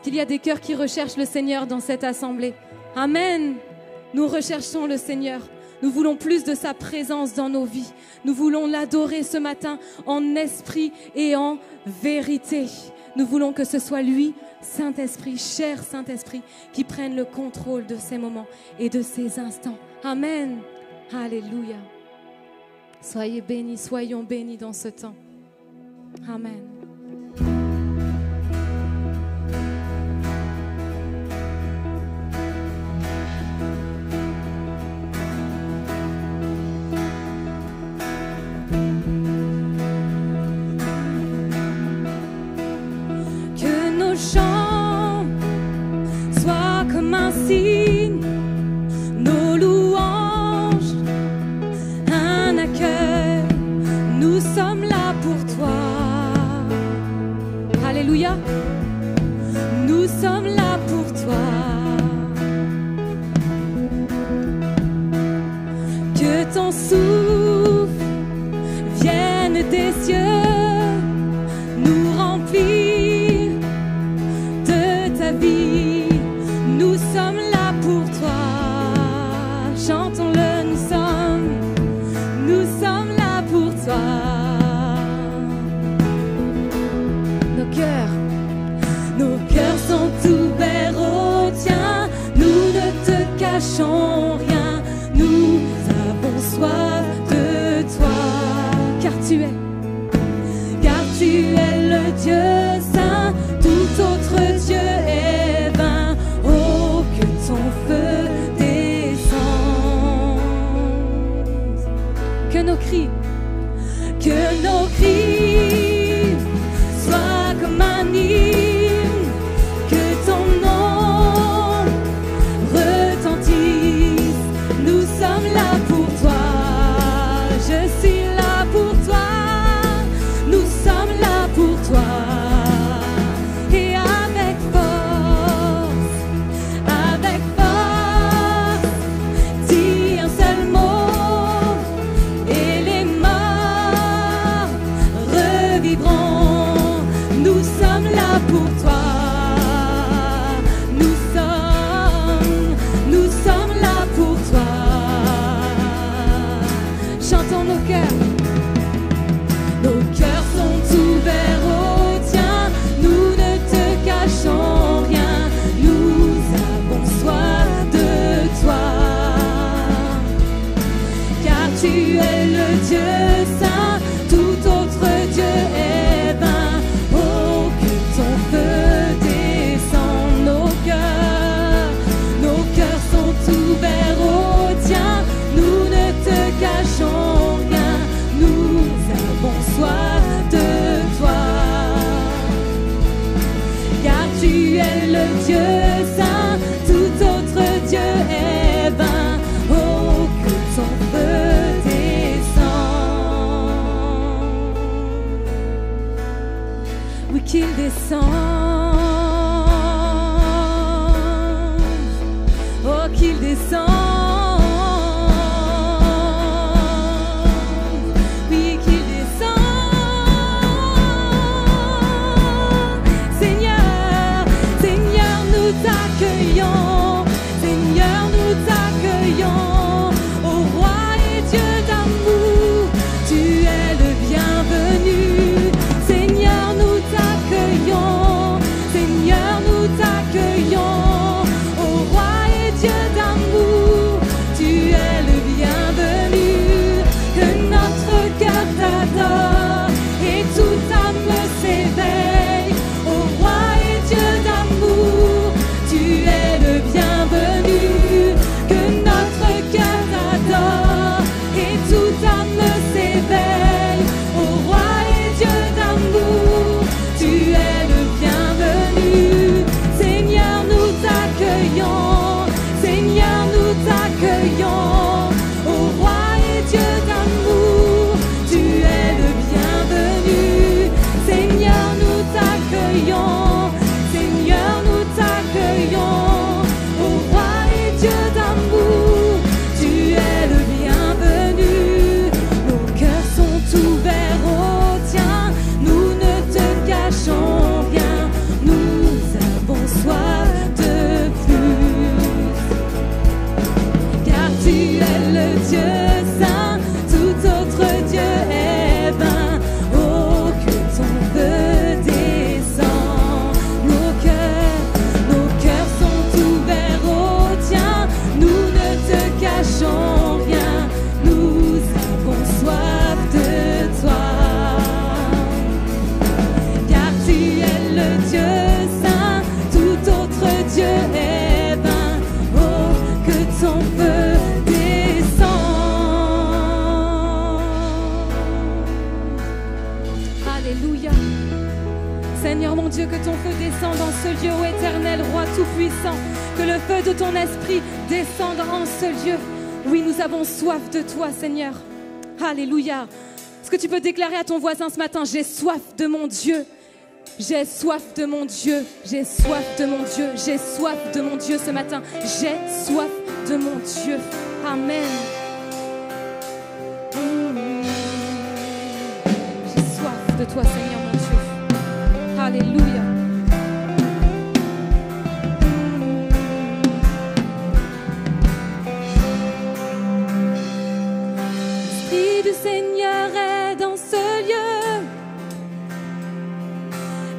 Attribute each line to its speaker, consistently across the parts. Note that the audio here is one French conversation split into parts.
Speaker 1: Est-ce qu'il y a des cœurs qui recherchent le Seigneur dans cette assemblée? Amen. Nous recherchons le Seigneur. Nous voulons plus de sa présence dans nos vies. Nous voulons l'adorer ce matin en esprit et en vérité. Nous voulons que ce soit lui, Saint-Esprit, cher Saint-Esprit, qui prenne le contrôle de ces moments et de ces instants. Amen. Alléluia. Soyez bénis, soyons bénis dans ce temps. Amen. Que nos chants soient comme un signe, nos louanges, un accueil. Nous sommes là pour toi. Alléluia. Nous sommes là pour toi. Que ton souffle vienne des cieux, nous remplir de ta vie. Nous sommes là pour toi. Chantons-le, nous sommes là pour toi. Nos cœurs sont ouverts au tien. Nous ne te cachons rien. Nous avons soif de toi. Car tu es le Dieu saint. Tout autre Dieu est vain. Oh, que ton feu descende. Que nos cris soient comme un hymne, que ton nom retentisse. Nous sommes là pour toi, je suis là pour toi, nous sommes là pour toi. Et avec force, dis un seul mot et les morts revivront. Nous sommes là pour toi. Nous sommes là pour toi. Chantons nos cœurs. Nos cœurs sont ouverts au tien. Nous ne te cachons rien. Nous avons soif de toi. Car tu es le Dieu saint. Tout autre Dieu est vain. Oh, que ton feu descende. Nos cœurs sont ouverts au tien. Nous ne te cachons rien. Nous avons soif de toi. Car tu es le Dieu saint. Tout autre Dieu est vain. Oh, que ton feu descende. Oui, qu'il descende. Oh, qu'il descende. Oui, qu'il descende. Seigneur, nous t'accueillons. Seigneur, nous t'accueillons. Ô roi et Dieu d'amour, tu es le bienvenu. Seigneur, nous t'accueillons. Seigneur, nous t'accueillons. Ô roi et Dieu d'amour, Seigneur mon Dieu, que ton feu descende dans ce lieu, ô Éternel, Roi tout-puissant. Que le feu de ton esprit descende en ce lieu. Oui, nous avons soif de toi, Seigneur. Alléluia. Est-ce que tu peux déclarer à ton voisin ce matin, j'ai soif de mon Dieu. J'ai soif de mon Dieu. J'ai soif de mon Dieu. J'ai soif de mon Dieu ce matin. J'ai soif de mon Dieu. Amen. J'ai soif de toi, Seigneur mon Dieu. Alléluia. L'Esprit du Seigneur est dans ce lieu.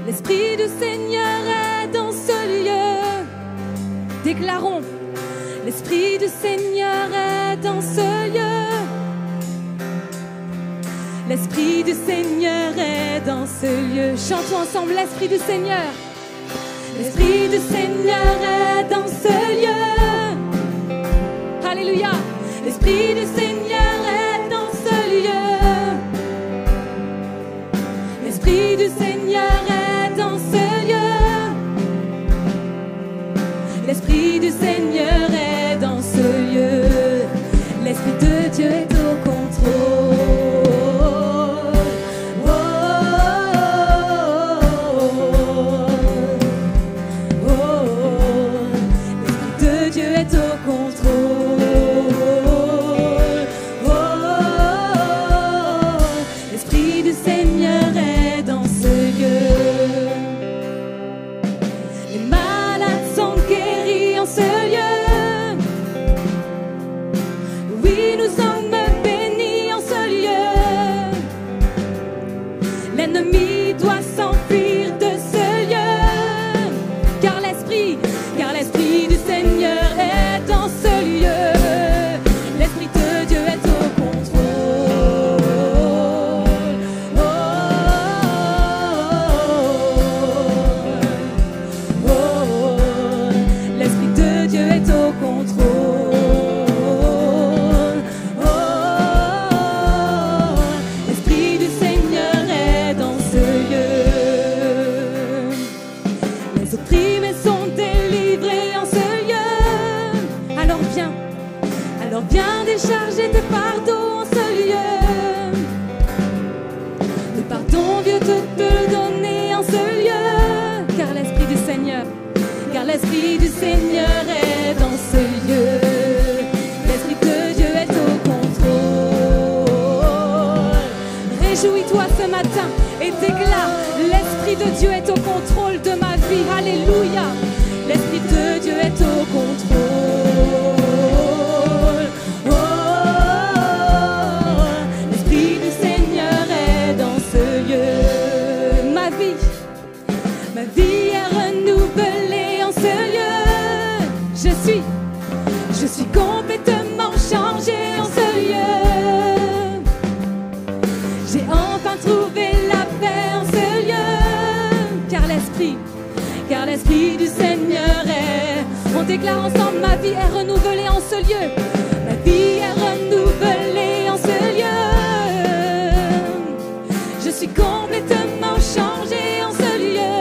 Speaker 1: L'Esprit du Seigneur est dans ce lieu. Déclarons. L'Esprit du Seigneur est dans ce lieu. L'Esprit du Seigneur est dans ce lieu. Chantons ensemble l'Esprit du Seigneur. L'Esprit du Seigneur est dans ce lieu. Alléluia. L'Esprit du Seigneur est dans ce lieu. L'Esprit du Seigneur est dans ce lieu. L'Esprit du Seigneur est dans ce lieu. L'Esprit de Dieu est au contrôle. Réjouis-toi ce matin et déclare, l'Esprit de Dieu est au contrôle de ma vie. Alléluia. L'Esprit de Dieu est au contrôle. Oh, l'Esprit du Seigneur est dans ce lieu. Ma vie est renouvelée en ce lieu. Je suis complètement changée en ce lieu. J'ai enfin trouvé la paix en ce lieu, car l'Esprit du Seigneur est. On déclare ensemble, ma vie est renouvelée en ce lieu. Ma vie est renouvelée en ce lieu. Je suis complètement changée en ce lieu.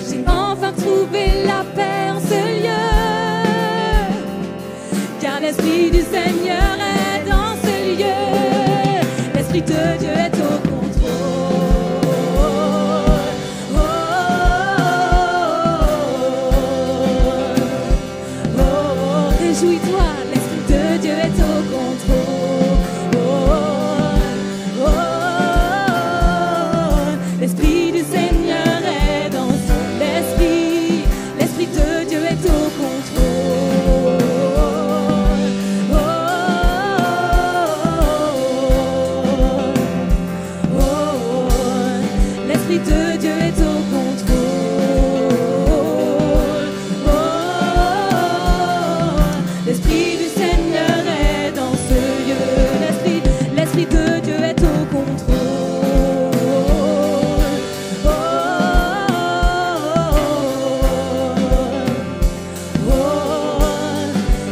Speaker 1: J'ai enfin trouvé la paix en ce lieu, car l'Esprit du Seigneur est dans ce lieu. L'Esprit de Dieu est au contrôle. Oh, oh, oh, réjouis-toi, l'Esprit de Dieu est au contrôle. Oh, oh, oh, l'Esprit du Seigneur est dans son esprit. L'Esprit de Dieu est au contrôle. L'Esprit de Dieu est au contrôle. Oh, l'Esprit du Seigneur est dans ce lieu. L'Esprit de Dieu est au contrôle. Oh,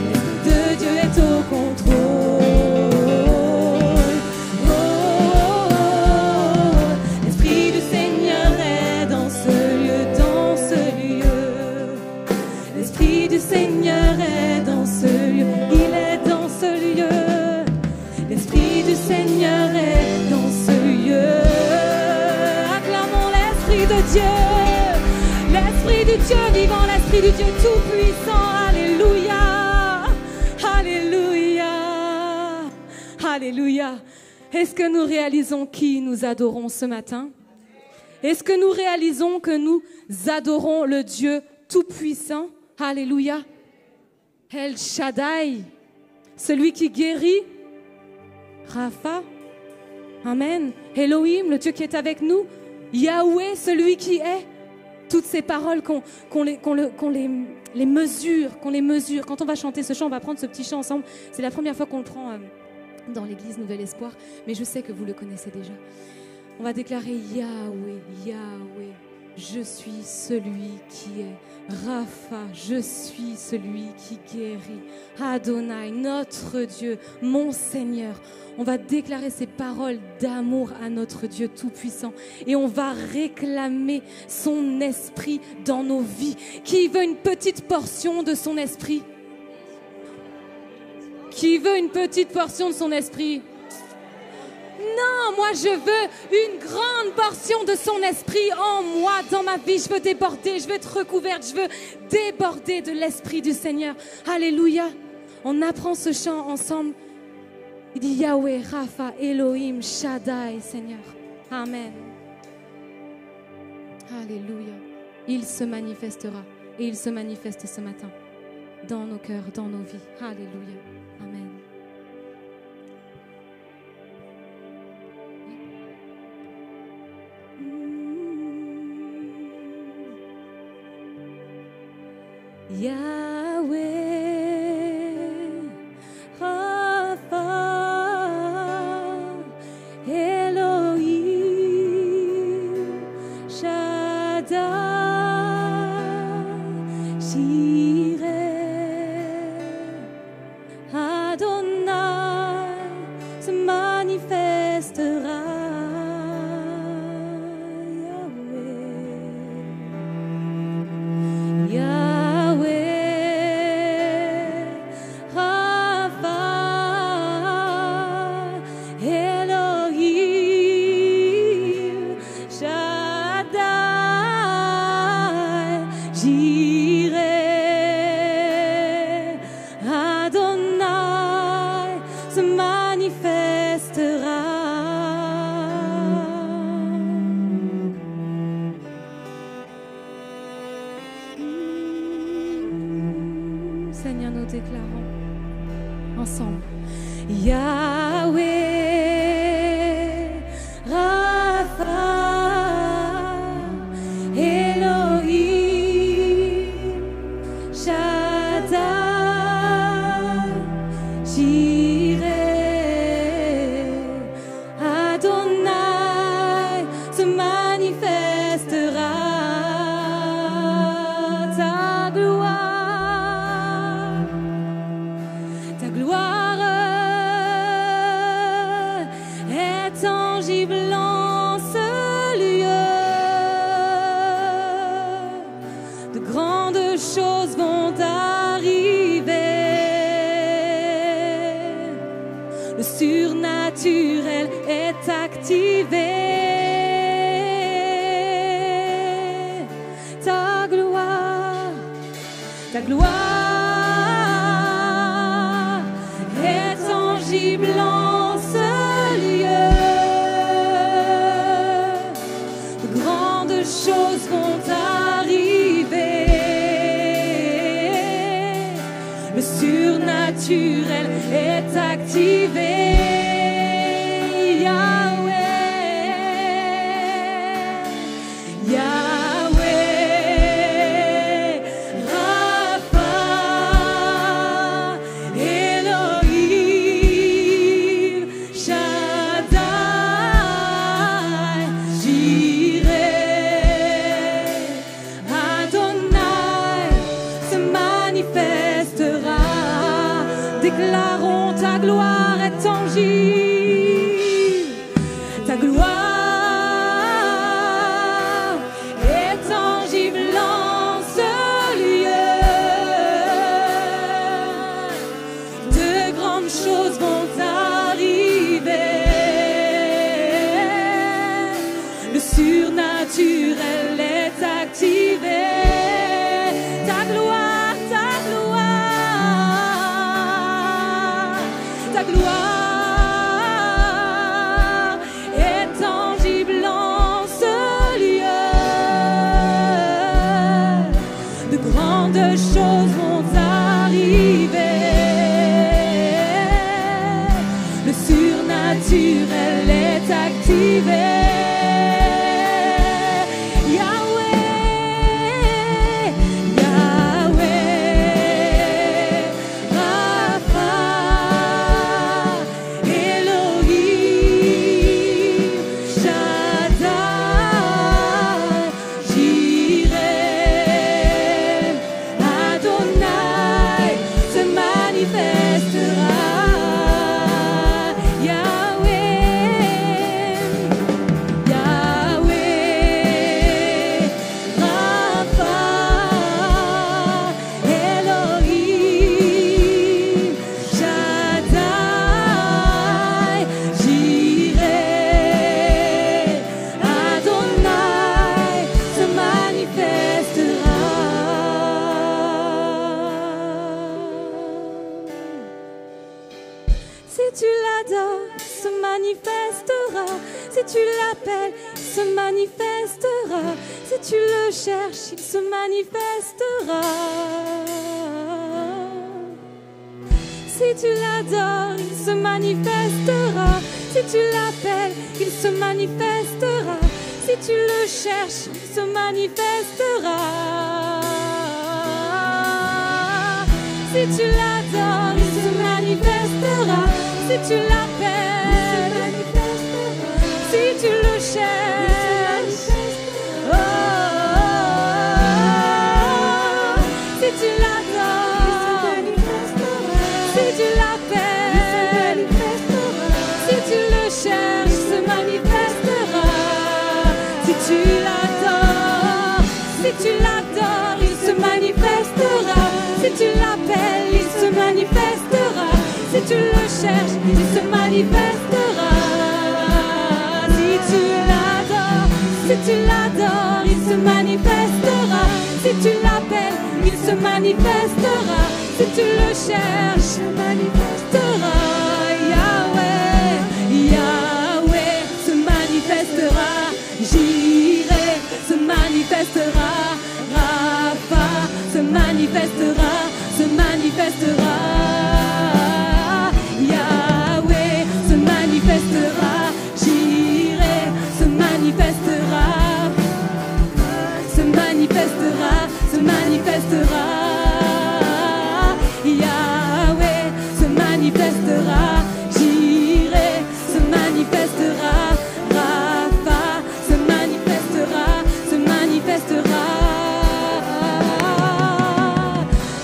Speaker 1: l'Esprit de Dieu est au contrôle. Oh, l'Esprit du Seigneur. l'Esprit de Dieu. L'Esprit du Dieu vivant, l'Esprit du Dieu tout-puissant. Alléluia. Alléluia. Alléluia. Est-ce que nous réalisons qui nous adorons ce matin? Est-ce que nous réalisons que nous adorons le Dieu tout-puissant? Alléluia. El Shaddai, celui qui guérit. Rapha. Amen. Elohim, le Dieu qui est avec nous. Yahweh, celui qui est. Toutes ces paroles qu'on les mesure. Quand on va chanter ce chant, on va prendre ce petit chant ensemble. C'est la première fois qu'on le prend dans l'église Nouvel Espoir. Mais je sais que vous le connaissez déjà. On va déclarer Yahweh, Yahweh. Je suis celui qui est. Rapha, je suis celui qui guérit. Adonai, notre Dieu, mon Seigneur. On va déclarer ces paroles d'amour à notre Dieu tout-puissant. Et on va réclamer son esprit dans nos vies. Qui veut une petite portion de son esprit? Qui veut une petite portion de son esprit? Non, moi je veux une grande portion de son esprit en moi, dans ma vie. Je veux déborder, je veux être recouverte, je veux déborder de l'esprit du Seigneur. Alléluia. On apprend ce chant ensemble. Il dit Yahweh, Rapha, Elohim, Shaddai, Seigneur. Amen. Alléluia. Il se manifestera et il se manifeste ce matin dans nos cœurs, dans nos vies. Alléluia. Amen. Yahweh, Rapha, Elohim, Shaddai, Jireh, Adonai se manifestera. Seigneur, nous déclarons ensemble Yahweh, Rapha, Elohim, Shaddai, Jireh, Adonai se manifestera. Surnaturel est activé. Ta gloire est tangible en ce lieu. De grandes choses vont arriver. Le surnaturel est activé. Déclarons ta gloire est tangible. Ta gloire surnaturel est activé. Ta gloire, ta gloire, ta gloire est tangible en ce lieu. De grandes choses vont arriver. Le surnaturel est activé. Si tu l'appelles, il se manifestera. Si tu le cherches, il se manifestera. Si tu l'adores, il se manifestera. Si tu l'appelles, il se manifestera. Si tu le cherches, il se manifestera. Si tu l'adores, il se manifestera. Si tu l'appelles, si tu le cherches, oh, si tu l'adores, si tu l'appelles, si tu le cherches, se manifestera. Si tu l'adores, si tu l'adores, il se manifestera. Si tu l'appelles, il se manifestera. Si tu le cherches, il se manifestera. Si tu l'adores, il se manifestera. Si tu l'appelles, il se manifestera. Si tu le cherches, il se manifestera. Yahweh, Yahweh se manifestera. J'irai se manifestera. Rapha se manifestera, se manifestera. Yahweh se manifestera. J'irai se manifestera, se manifestera, se manifestera. Yahweh se manifestera. J'irai se manifestera. Rapha se manifestera, se manifestera.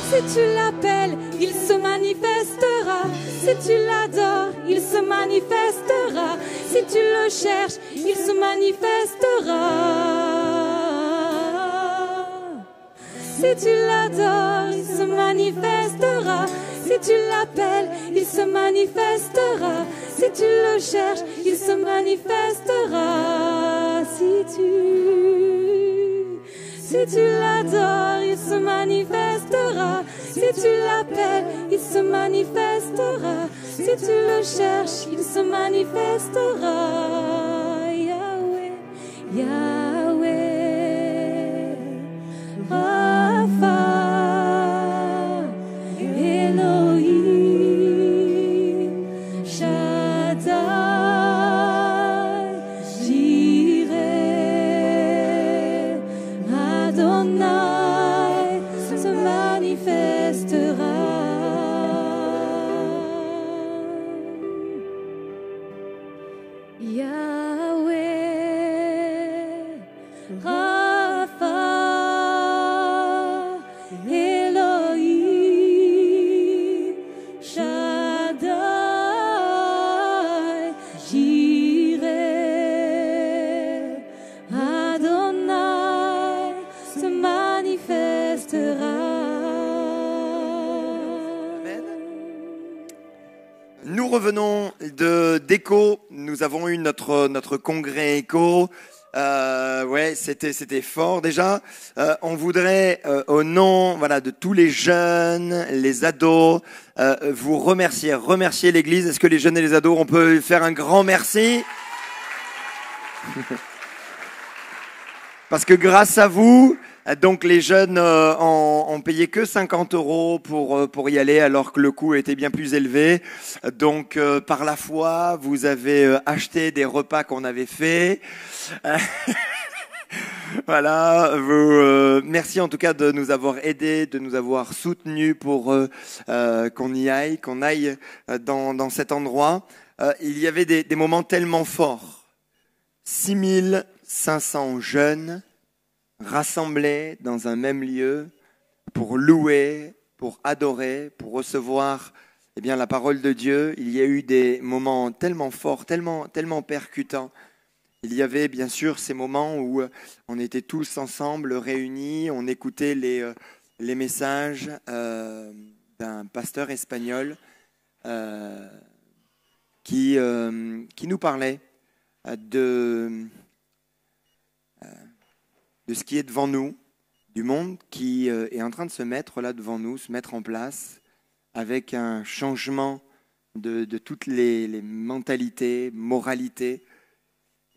Speaker 1: Si tu l'appelles, il se manifestera. Si tu l'adores, il se manifestera. Si tu le cherches, il se manifestera. Si tu l'adores, il se manifestera. Si tu l'appelles, il se manifestera. Si tu le cherches, il se manifestera. Si tu l'adores, il se manifestera. Si tu l'appelles, il se manifestera. Si tu le cherches, il se manifestera. Yahweh, Yahweh, Rapha, Elohim, Shaddai, Jireh, Adonai se manifestera. Yahweh, Rapha, Elohim, Shaddai, Jireh, Adonai se manifestera.
Speaker 2: Nous revenons d'Echo. Nous avons eu notre congrès Echo. Ouais, c'était fort déjà. On voudrait, au nom, voilà, de tous les jeunes, les ados, vous remercier l'Église. Est-ce que les jeunes et les ados, on peut faire un grand merci? Parce que grâce à vous, donc les jeunes ont payé que 50 € pour y aller, alors que le coût était bien plus élevé. Donc par la foi, vous avez acheté des repas qu'on avait faits. Voilà, merci en tout cas de nous avoir aidés, de nous avoir soutenus pour qu'on aille dans cet endroit. Il y avait des moments tellement forts. 6500 jeunes rassemblés dans un même lieu pour louer, pour adorer, pour recevoir la parole de Dieu. Il y a eu des moments tellement forts, tellement percutants. Il y avait bien sûr ces moments où on était tous ensemble réunis, on écoutait les messages d'un pasteur espagnol qui nous parlait de ce qui est devant nous, du monde qui est en train de se mettre là devant nous, se mettre en place avec un changement de toutes les mentalités, moralités,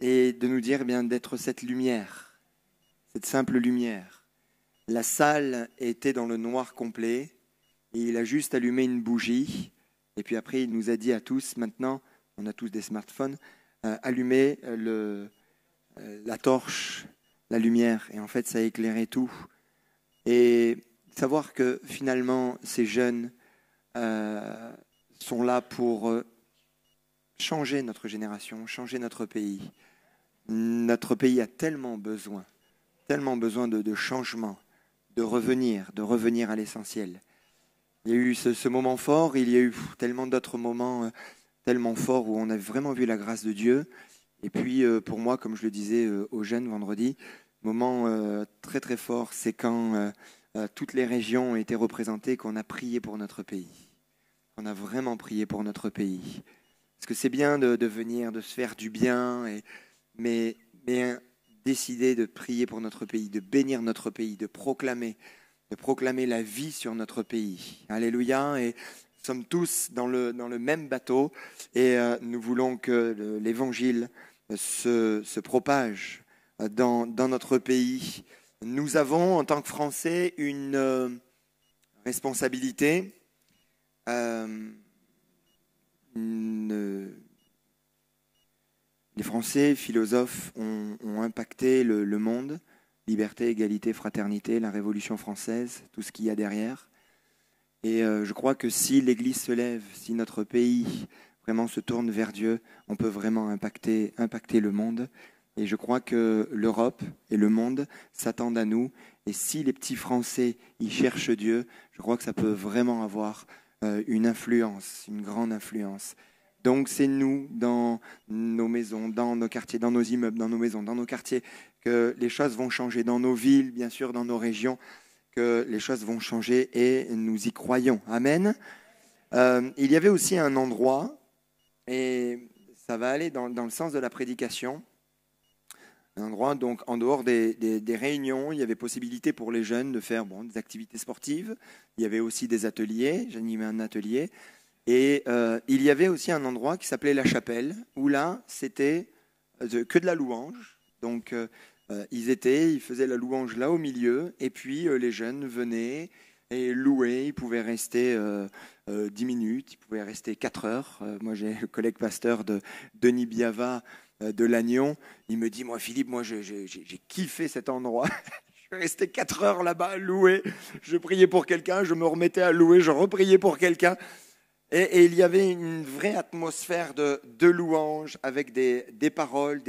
Speaker 2: et de nous dire d'être cette lumière, cette simple lumière. La salle était dans le noir complet et il a juste allumé une bougie et puis après il nous a dit à tous, maintenant on a tous des smartphones, allumez la torche, la lumière, et en fait ça a éclairé tout. Et savoir que finalement ces jeunes sont là pour changer notre génération, changer notre pays. Notre pays a tellement besoin de changement, de revenir à l'essentiel. Il y a eu ce moment fort, il y a eu tellement d'autres moments tellement forts où on a vraiment vu la grâce de Dieu. Et puis pour moi, comme je le disais aux jeunes vendredi, moment très très fort, c'est quand toutes les régions ont été représentées, qu'on a prié pour notre pays. On a vraiment prié pour notre pays. Parce que c'est bien de venir, de se faire du bien, mais décider de prier pour notre pays, de bénir notre pays, de proclamer la vie sur notre pays. Alléluia. Et nous sommes tous dans le même bateau et nous voulons que l'évangile se propage dans notre pays. Nous avons, en tant que Français, une responsabilité, les Français, philosophes, ont impacté le monde. Liberté, égalité, fraternité, la Révolution française, tout ce qu'il y a derrière. Et je crois que si l'Église se lève, si notre pays vraiment se tourne vers Dieu, on peut vraiment impacter le monde. Et je crois que l'Europe et le monde s'attendent à nous. Et si les petits Français y cherchent Dieu, je crois que ça peut vraiment avoir une influence, une grande influence. Donc c'est nous, dans nos maisons, dans nos quartiers, dans nos immeubles, dans nos maisons, dans nos quartiers, que les choses vont changer, dans nos villes, bien sûr, dans nos régions, que les choses vont changer et nous y croyons. Amen. Il y avait aussi un endroit, et ça va aller dans le sens de la prédication, un endroit donc en dehors des réunions. Il y avait possibilité pour les jeunes de faire des activités sportives. Il y avait aussi des ateliers, j'animais un atelier. Et il y avait aussi un endroit qui s'appelait la chapelle, où là, c'était que de la louange. Donc, ils faisaient la louange là au milieu, et puis les jeunes venaient et louaient. Ils pouvaient rester 10 minutes, ils pouvaient rester 4 heures. Moi, j'ai le collègue pasteur de Denis Biava de Lannion. Il me dit, moi, Philippe, j'ai kiffé cet endroit. Je suis resté 4 heures là-bas à louer. Je priais pour quelqu'un, je me remettais à louer, je repriais pour quelqu'un. Et il y avait une vraie atmosphère de louange avec des paroles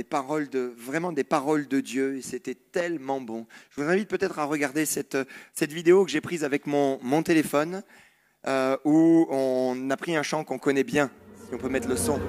Speaker 2: vraiment des paroles de Dieu. Et c'était tellement bon. Je vous invite peut-être à regarder cette vidéo que j'ai prise avec mon téléphone où on a pris un chant qu'on connaît bien. Si on peut mettre le son.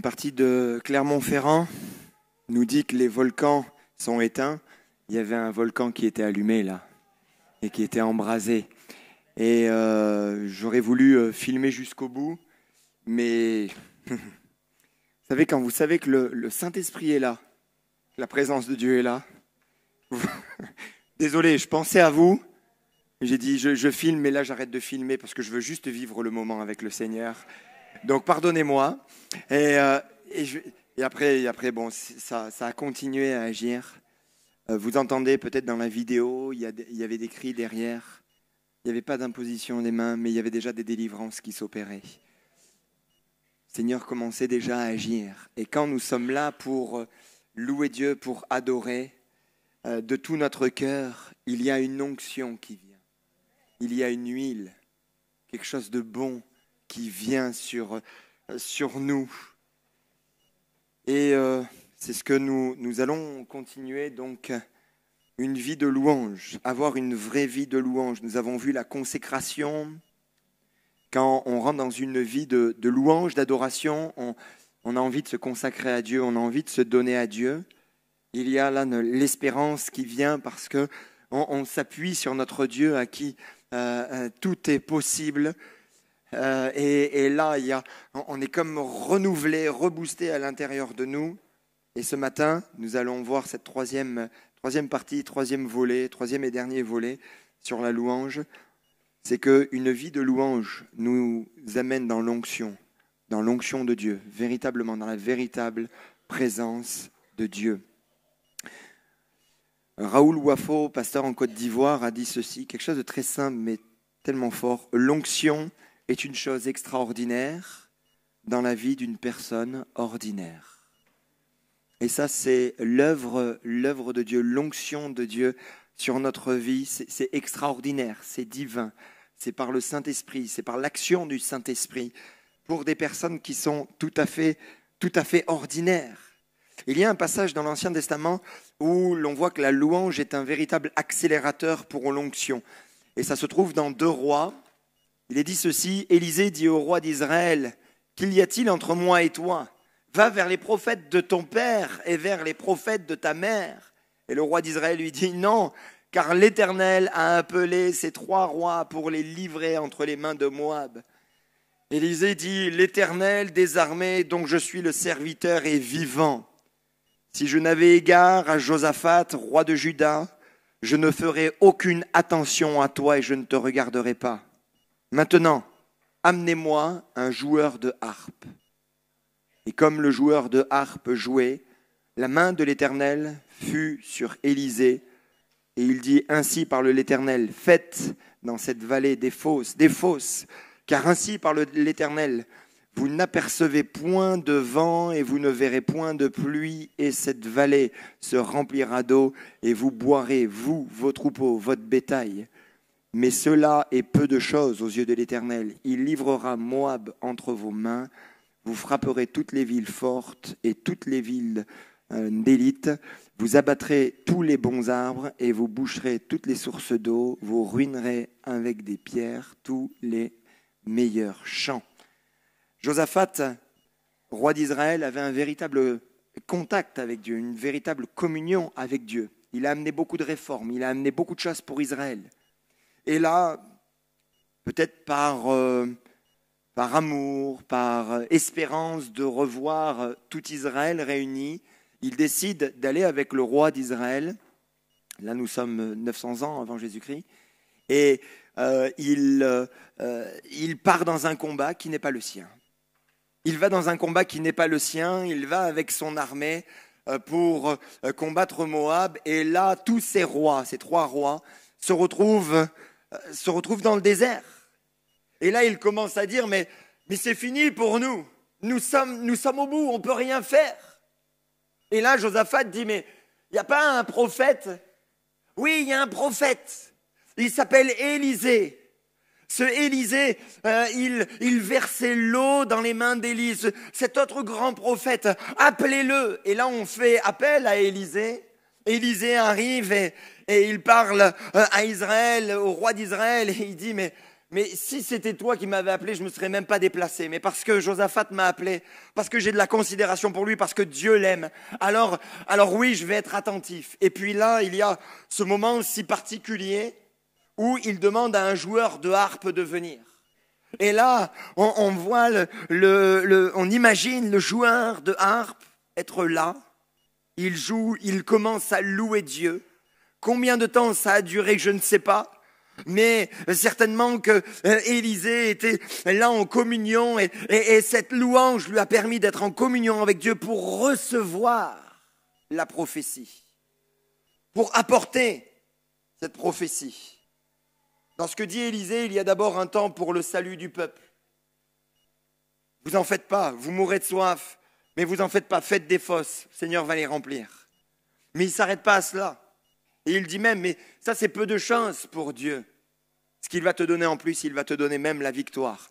Speaker 2: partie de Clermont-Ferrand nous dit que les volcans sont éteints. Il y avait un volcan qui était allumé là et qui était embrasé. Et j'aurais voulu filmer jusqu'au bout, mais vous savez, quand vous savez que le Saint-Esprit est là, la présence de Dieu est là. Désolé, je pensais à vous. J'ai dit, je filme, mais là j'arrête de filmer parce que je veux juste vivre le moment avec le Seigneur. Donc pardonnez-moi. Et après, bon, ça a continué à agir. Vous entendez peut-être dans la vidéo, il y avait des cris derrière. Il n'y avait pas d'imposition des mains, mais il y avait déjà des délivrances qui s'opéraient. Le Seigneur commençait déjà à agir. Et quand nous sommes là pour louer Dieu, pour adorer, de tout notre cœur, il y a une onction qui vient. Il y a une huile, quelque chose de bon qui vient sur nous. Et c'est ce que nous allons continuer, donc une vie de louange, avoir une vraie vie de louange. Nous avons vu la consécration. Quand on rentre dans une vie de louange, d'adoration, on a envie de se consacrer à Dieu, on a envie de se donner à Dieu. Il y a là l'espérance qui vient parce que on s'appuie sur notre Dieu à qui tout est possible. Et là, on est comme renouvelé, reboosté à l'intérieur de nous. Et ce matin, nous allons voir cette troisième partie, troisième volet, troisième et dernier volet sur la louange. C'est qu'une vie de louange nous amène dans l'onction de Dieu, véritablement, dans la véritable présence de Dieu. Raoul Wafo, pasteur en Côte d'Ivoire, a dit ceci, quelque chose de très simple mais tellement fort. L'onction est une chose extraordinaire dans la vie d'une personne ordinaire. Et ça, c'est l'œuvre de Dieu, l'onction de Dieu sur notre vie. C'est extraordinaire, c'est divin. C'est par le Saint-Esprit, c'est par l'action du Saint-Esprit pour des personnes qui sont tout à fait ordinaires. Il y a un passage dans l'Ancien Testament où l'on voit que la louange est un véritable accélérateur pour l'onction. Et ça se trouve dans 2 Rois. Il est dit ceci, Élisée dit au roi d'Israël, « Qu'y a-t-il entre moi et toi ? Va vers les prophètes de ton père et vers les prophètes de ta mère. » Et le roi d'Israël lui dit, « Non, car l'Éternel a appelé ces 3 rois pour les livrer entre les mains de Moab. » Élisée dit, « L'Éternel des armées dont je suis le serviteur est vivant. Si je n'avais égard à Josaphat, roi de Juda, je ne ferais aucune attention à toi et je ne te regarderai pas. Maintenant, amenez-moi un joueur de harpe. » Et comme le joueur de harpe jouait, la main de l'Éternel fut sur Élisée. Et il dit, « Ainsi parle l'Éternel, faites dans cette vallée des fosses, car ainsi parle l'Éternel, vous n'apercevez point de vent et vous ne verrez point de pluie, et cette vallée se remplira d'eau, et vous boirez, vous, vos troupeaux, votre bétail. Mais cela est peu de choses aux yeux de l'Éternel. Il livrera Moab entre vos mains, vous frapperez toutes les villes fortes et toutes les villes d'élite, vous abattrez tous les bons arbres et vous boucherez toutes les sources d'eau, vous ruinerez avec des pierres tous les meilleurs champs. » Josaphat, roi d'Israël, avait un véritable contact avec Dieu, une véritable communion avec Dieu. Il a amené beaucoup de réformes, il a amené beaucoup de choses pour Israël. Et là, peut-être par amour, par espérance de revoir tout Israël réuni, il décide d'aller avec le roi d'Israël. Là, nous sommes 900 ans avant Jésus-Christ. Et il part dans un combat qui n'est pas le sien. Il va dans un combat qui n'est pas le sien. Il va avec son armée pour combattre Moab. Et là, tous ces rois, ces 3 rois, se retrouvent dans le désert. Et là, il commence à dire, mais c'est fini pour nous. Nous sommes au bout, on ne peut rien faire. Et là, Josaphat dit, mais il n'y a pas un prophète ? Oui, il y a un prophète. Il s'appelle Élisée. Ce Élisée, il versait l'eau dans les mains d'Élie. Cet autre grand prophète, appelez-le. Et là, on fait appel à Élisée. Élisée arrive et il parle à Israël, au roi d'Israël. Et il dit, mais mais si c'était toi qui m'avais appelé, je ne me serais même pas déplacé. Mais parce que Josaphat m'a appelé, parce que j'ai de la considération pour lui, parce que Dieu l'aime, alors oui, je vais être attentif. Et puis là, il y a ce moment si particulier où il demande à un joueur de harpe de venir. Et là, on voit on imagine le joueur de harpe être là. Il joue, il commence à louer Dieu. Combien de temps ça a duré, je ne sais pas. Mais certainement que Élisée était là en communion et cette louange lui a permis d'être en communion avec Dieu pour recevoir la prophétie, pour apporter cette prophétie. Dans ce que dit Élisée, il y a d'abord un temps pour le salut du peuple. Vous en faites pas, vous mourrez de soif, mais vous en faites pas, faites des fosses, le Seigneur va les remplir. Mais il ne s'arrête pas à cela. Et il dit même, mais ça c'est peu de chance pour Dieu. Ce qu'il va te donner en plus, il va te donner même la victoire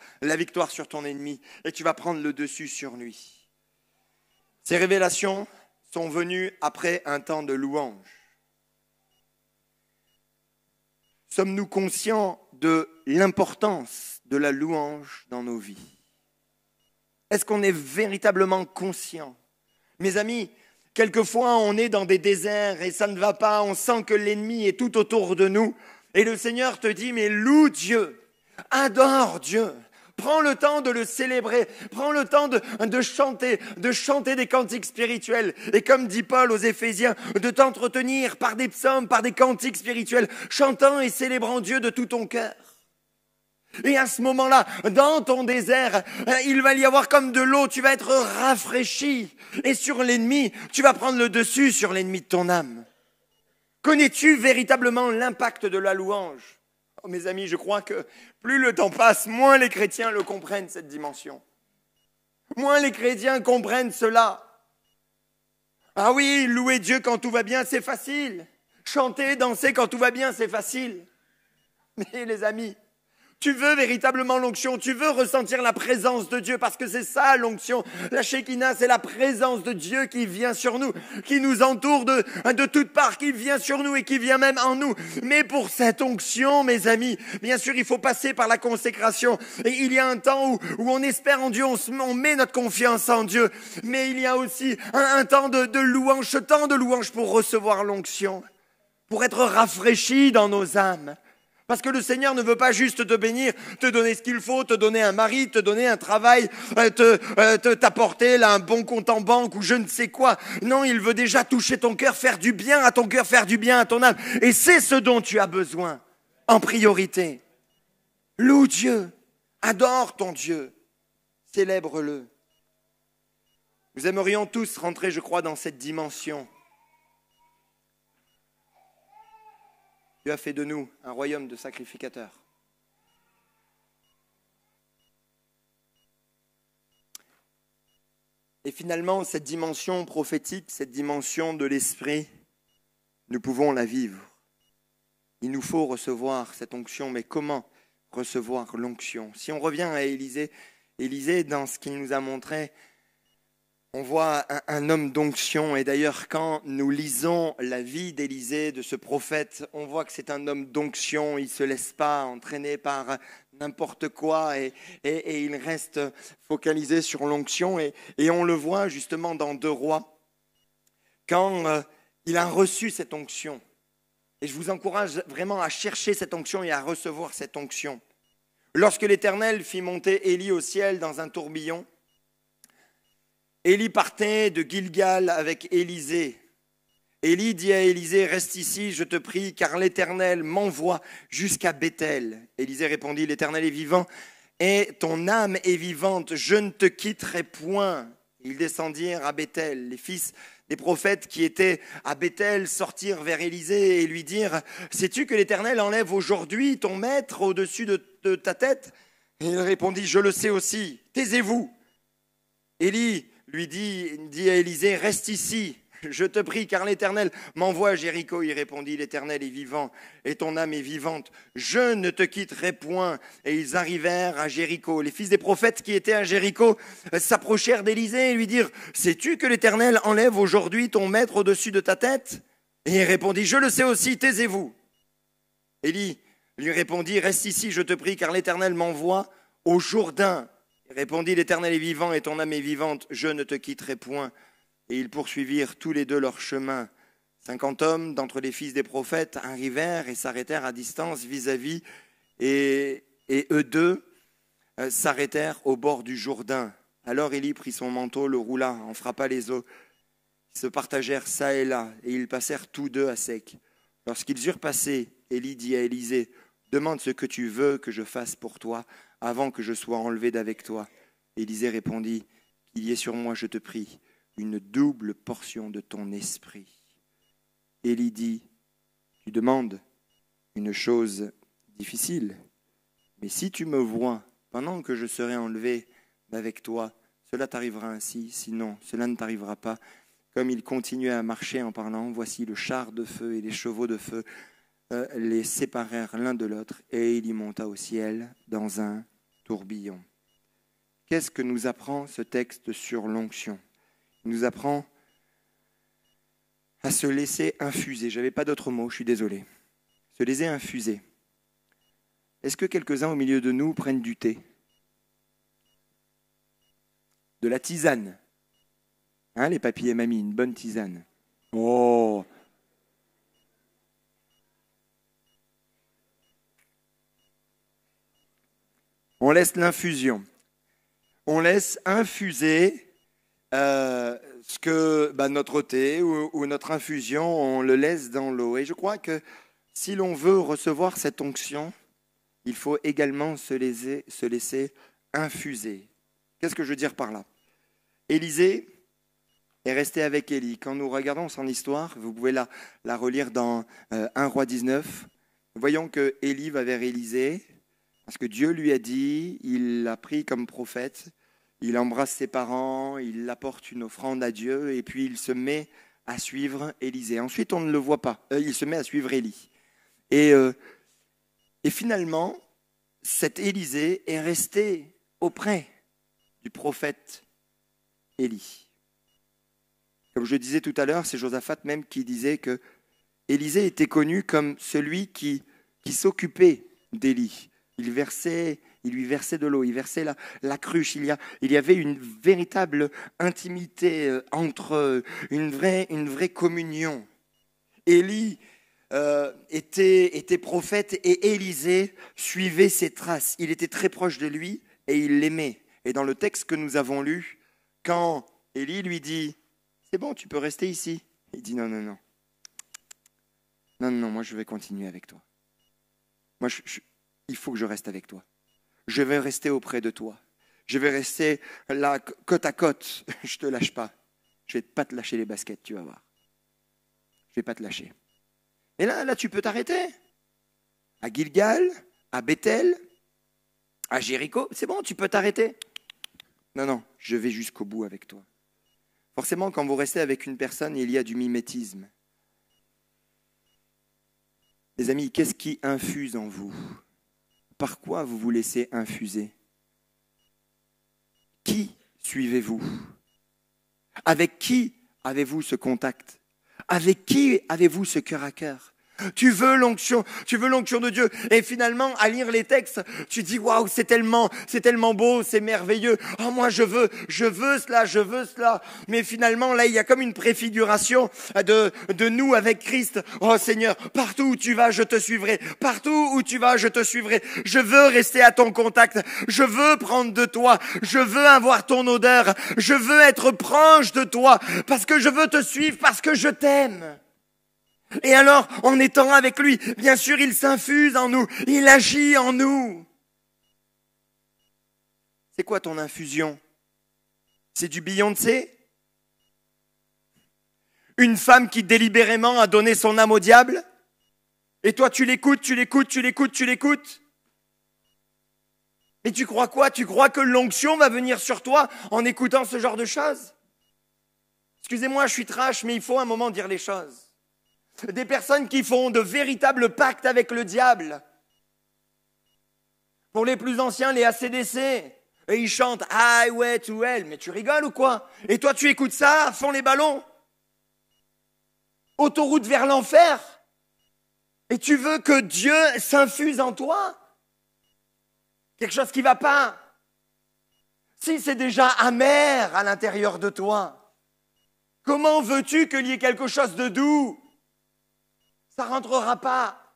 Speaker 2: sur ton ennemi, et tu vas prendre le dessus sur lui. Ces révélations sont venues après un temps de louange. Sommes-nous conscients de l'importance de la louange dans nos vies? Est-ce qu'on est véritablement conscient? Mes amis, quelquefois, on est dans des déserts et ça ne va pas, on sent que l'ennemi est tout autour de nous. Et le Seigneur te dit, mais loue Dieu, adore Dieu, prends le temps de le célébrer, prends le temps de chanter des cantiques spirituels. Et comme dit Paul aux Éphésiens, de t'entretenir par des psaumes, par des cantiques spirituels, chantant et célébrant Dieu de tout ton cœur. Et à ce moment-là, dans ton désert, il va y avoir comme de l'eau, tu vas être rafraîchi. Et sur l'ennemi, tu vas prendre le dessus sur l'ennemi de ton âme. Connais-tu véritablement l'impact de la louange? Oh, mes amis, je crois que plus le temps passe, moins les chrétiens le comprennent, cette dimension. Moins les chrétiens comprennent cela. Ah oui, louer Dieu quand tout va bien, c'est facile. Chanter, danser quand tout va bien, c'est facile. Mais les amis, tu veux véritablement l'onction, tu veux ressentir la présence de Dieu, parce que c'est ça l'onction. La Shekinah, c'est la présence de Dieu qui vient sur nous, qui nous entoure de toutes parts, qui vient sur nous et qui vient même en nous. Mais pour cette onction, mes amis, bien sûr, il faut passer par la consécration. Et il y a un temps où on espère en Dieu, on met notre confiance en Dieu. Mais il y a aussi un temps de louange, ce temps de louange pour recevoir l'onction, pour être rafraîchi dans nos âmes. Parce que le Seigneur ne veut pas juste te bénir, te donner ce qu'il faut, te donner un mari, te donner un travail, t'apporter là un bon compte en banque ou je ne sais quoi. Non, il veut déjà toucher ton cœur, faire du bien à ton cœur, faire du bien à ton âme. Et c'est ce dont tu as besoin en priorité. Loue Dieu, adore ton Dieu, célèbre-le. Nous aimerions tous rentrer, je crois, dans cette dimension. Dieu a fait de nous un royaume de sacrificateurs. Et finalement, cette dimension prophétique, cette dimension de l'esprit, nous pouvons la vivre. Il nous faut recevoir cette onction, mais comment recevoir l'onction? Si on revient à Élisée, dans ce qu'il nous a montré, on voit un homme d'onction. Et d'ailleurs, quand nous lisons la vie d'Élisée, de ce prophète, on voit que c'est un homme d'onction. Il ne se laisse pas entraîner par n'importe quoi et il reste focalisé sur l'onction. Et on le voit justement dans 2 Rois, quand il a reçu cette onction. Et je vous encourage vraiment à chercher cette onction et à recevoir cette onction. Lorsque l'Éternel fit monter Élie au ciel dans un tourbillon, Élie partait de Gilgal avec Élisée. Élie dit à Élisée, reste ici, je te prie, car l'Éternel m'envoie jusqu'à Béthel. Élisée répondit, l'Éternel est vivant et ton âme est vivante, je ne te quitterai point. Ils descendirent à Béthel. Les fils des prophètes qui étaient à Béthel sortirent vers Élisée et lui dirent, sais-tu que l'Éternel enlève aujourd'hui ton maître au-dessus de ta tête? Et il répondit, je le sais aussi, taisez-vous. Élie lui dit à Élisée, reste ici, je te prie, car l'Éternel m'envoie à Jéricho. Il répondit, l'Éternel est vivant et ton âme est vivante. Je ne te quitterai point. Et ils arrivèrent à Jéricho. Les fils des prophètes qui étaient à Jéricho s'approchèrent d'Élisée et lui dirent, sais-tu que l'Éternel enlève aujourd'hui ton maître au-dessus de ta tête? Et il répondit, je le sais aussi, taisez-vous. Élie lui répondit, reste ici, je te prie, car l'Éternel m'envoie au Jourdain. Répondit, l'Éternel est vivant et ton âme est vivante, je ne te quitterai point. Et ils poursuivirent tous les deux leur chemin. 50 hommes d'entre les fils des prophètes arrivèrent et s'arrêtèrent à distance vis-à-vis, et eux deux s'arrêtèrent au bord du Jourdain. Alors Élie prit son manteau, le roula, en frappa les eaux. Ils se partagèrent çà et là, et ils passèrent tous deux à sec. Lorsqu'ils eurent passé, Élie dit à Élisée, « Demande ce que tu veux que je fasse pour toi, avant que je sois enlevé d'avec toi. » Élisée répondit, « Qu'il y ait sur moi, je te prie, une double portion de ton esprit. » Élie dit, « Tu demandes une chose difficile, mais si tu me vois pendant que je serai enlevé d'avec toi, cela t'arrivera ainsi, sinon cela ne t'arrivera pas. » Comme il continuait à marcher en parlant, voici le char de feu et les chevaux de feu les séparèrent l'un de l'autre, et il y monta au ciel dans un tourbillon. Qu'est-ce que nous apprend ce texte sur l'onction? Il nous apprend à se laisser infuser. Je n'avais pas d'autre mot, je suis désolé. Se laisser infuser. Est-ce que quelques-uns au milieu de nous prennent du thé? De la tisane? Hein, les papis et mamies, une bonne tisane. Oh! On laisse l'infusion. On laisse infuser ce que notre thé ou notre infusion, on le laisse dans l'eau. Et je crois que si l'on veut recevoir cette onction, il faut également se laisser infuser. Qu'est-ce que je veux dire par là? Élisée est resté avec Élie. Quand nous regardons son histoire, vous pouvez la relire dans 1 Roi 19, voyons que Élie va vers Élisée, parce que Dieu lui a dit, il l'a pris comme prophète, il embrasse ses parents, il apporte une offrande à Dieu, et puis il se met à suivre Élisée. Ensuite, on ne le voit pas, il se met à suivre Élie. Et finalement, cet Élisée est resté auprès du prophète Élie. Comme je disais tout à l'heure, c'est Josaphat même qui disait que Élisée était connu comme celui qui s'occupait d'Élie. Il lui versait de l'eau, il versait la cruche. Il y avait une véritable intimité entre eux, une vraie communion. Élie était prophète et Élisée suivait ses traces. Il était très proche de lui et il l'aimait. Et dans le texte que nous avons lu, quand Élie lui dit « C'est bon, tu peux rester ici », il dit « Non, non, non. Non, non, moi je vais continuer avec toi. Moi, il faut que je reste avec toi. Je vais rester auprès de toi. Je vais rester là, côte à côte. Je ne te lâche pas. Je ne vais pas te lâcher les baskets, tu vas voir. Je ne vais pas te lâcher. » Et là, tu peux t'arrêter. À Gilgal, à Bethel, à Jéricho, c'est bon, tu peux t'arrêter. Non, non, je vais jusqu'au bout avec toi. Forcément, quand vous restez avec une personne, il y a du mimétisme. Les amis, qu'est-ce qui infuse en vous? Par quoi vous vous laissez infuser? Qui suivez-vous? Avec qui avez-vous ce contact? Avec qui avez-vous ce cœur à cœur? Tu veux l'onction de Dieu. Et finalement, à lire les textes, tu dis waouh, c'est tellement beau, c'est merveilleux. Oh, moi, je veux cela. Mais finalement, là, il y a comme une préfiguration de nous avec Christ. Oh Seigneur, partout où tu vas, je te suivrai. Partout où tu vas, je te suivrai. Je veux rester à ton contact. Je veux prendre de toi. Je veux avoir ton odeur. Je veux être proche de toi parce que je veux te suivre, parce que je t'aime. Et alors, en étant avec lui, bien sûr, il s'infuse en nous, il agit en nous. C'est quoi ton infusion? C'est du Beyoncé? Une femme qui délibérément a donné son âme au diable? Et toi, tu l'écoutes? Et tu crois quoi? Tu crois que l'onction va venir sur toi en écoutant ce genre de choses? Excusez-moi, je suis trash, mais il faut un moment dire les choses. Des personnes qui font de véritables pactes avec le diable. Pour les plus anciens, les AC/DC. Et ils chantent Highway to Hell. Mais tu rigoles ou quoi? Et toi, tu écoutes ça à fond les ballons? Autoroute vers l'enfer. Et tu veux que Dieu s'infuse en toi? Quelque chose qui ne va pas. Si c'est déjà amer à l'intérieur de toi, comment veux-tu qu'il y ait quelque chose de doux? Ça ne rentrera pas.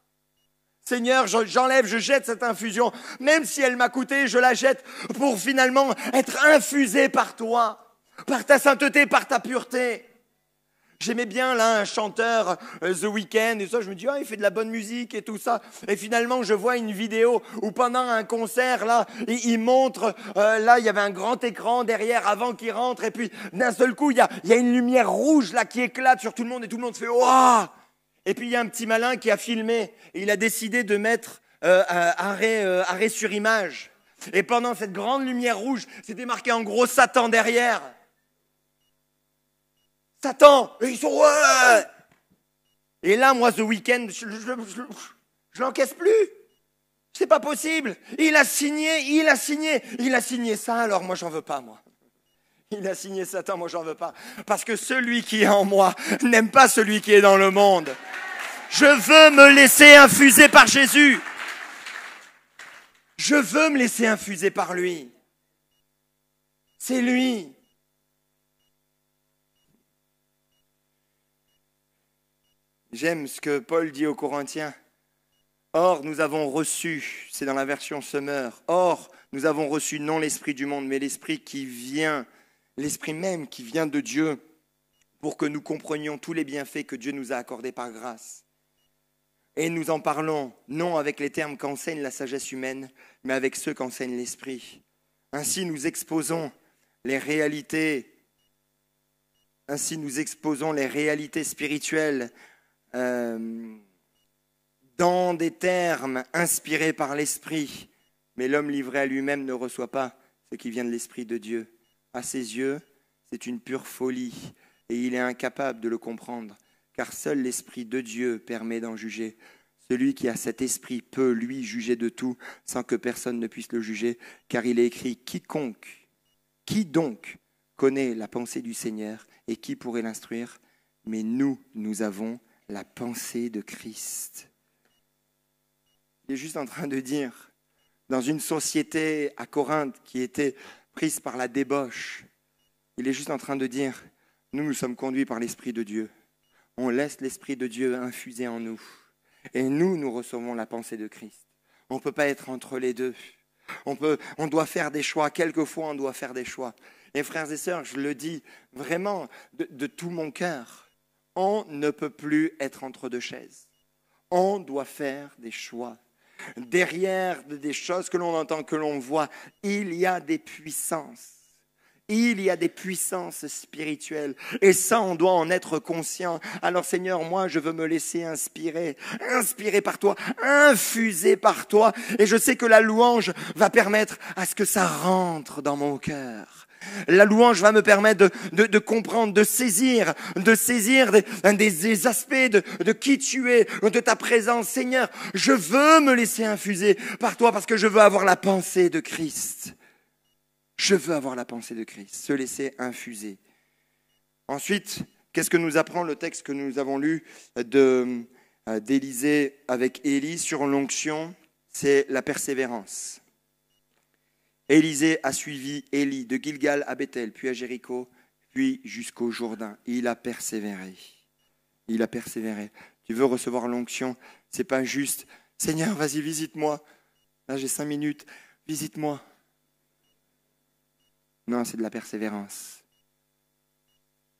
Speaker 2: Seigneur, j'enlève, je jette cette infusion. Même si elle m'a coûté, je la jette pour finalement être infusé par toi, par ta sainteté, par ta pureté. J'aimais bien là un chanteur, The Weeknd, et ça, je me dis, il fait de la bonne musique et tout ça. Et finalement, je vois une vidéo où pendant un concert, là, il montre, là, il y avait un grand écran derrière avant qu'il rentre, et puis d'un seul coup, il y a une lumière rouge là qui éclate sur tout le monde, et tout le monde fait, waouh! Et puis il y a un petit malin qui a filmé, et il a décidé de mettre arrêt sur image. Et pendant cette grande lumière rouge, c'était marqué en gros Satan derrière. Satan, et ils sont ouais. Et là, moi, The Weeknd, je l'encaisse plus. C'est pas possible. Il a signé ça. Alors moi, j'en veux pas, moi. Il a signé Satan, moi, j'en veux pas. Parce que celui qui est en moi n'aime pas celui qui est dans le monde. Je veux me laisser infuser par Jésus. Je veux me laisser infuser par lui. C'est lui. J'aime ce que Paul dit aux Corinthiens. Or, nous avons reçu, c'est dans la version Semeur, or, nous avons reçu non l'esprit du monde, mais l'esprit qui vient, l'esprit même qui vient de Dieu, pour que nous comprenions tous les bienfaits que Dieu nous a accordés par grâce. Et nous en parlons, non avec les termes qu'enseigne la sagesse humaine, mais avec ceux qu'enseigne l'esprit. Ainsi, nous exposons les réalités spirituelles dans des termes inspirés par l'esprit, mais l'homme livré à lui-même ne reçoit pas ce qui vient de l'esprit de Dieu. À ses yeux, c'est une pure folie et il est incapable de le comprendre, car seul l'esprit de Dieu permet d'en juger. Celui qui a cet esprit peut, lui, juger de tout sans que personne ne puisse le juger, car il est écrit « Qui donc connaît la pensée du Seigneur et qui pourrait l'instruire? Mais nous avons la pensée de Christ. » Il est juste en train de dire, dans une société à Corinthe qui était prise par la débauche, il est juste en train de dire, nous sommes conduits par l'Esprit de Dieu. On laisse l'Esprit de Dieu infuser en nous. Et nous recevons la pensée de Christ. On ne peut pas être entre les deux. On doit faire des choix. Quelquefois, on doit faire des choix. Et frères et sœurs, je le dis vraiment de tout mon cœur, on ne peut plus être entre deux chaises. On doit faire des choix. Derrière des choses que l'on entend, que l'on voit, il y a des puissances. Il y a des puissances spirituelles et ça, on doit en être conscient. Alors Seigneur, moi, je veux me laisser inspirer par toi, infusé par toi. Et je sais que la louange va permettre à ce que ça rentre dans mon cœur. La louange va me permettre de comprendre, de saisir des aspects de qui tu es, de ta présence. Seigneur, je veux me laisser infuser par toi parce que je veux avoir la pensée de Christ. Je veux avoir la pensée de Christ, se laisser infuser. Ensuite, qu'est-ce que nous apprend le texte que nous avons lu d'Élisée avec Élie sur l'onction? C'est la persévérance. Élisée a suivi Élie de Gilgal à Bethel, puis à Jéricho, puis jusqu'au Jourdain. Il a persévéré. Il a persévéré. Tu veux recevoir l'onction, c'est pas juste « Seigneur, vas-y, visite-moi. Là, j'ai 5 minutes. Visite-moi. » Non, c'est de la persévérance.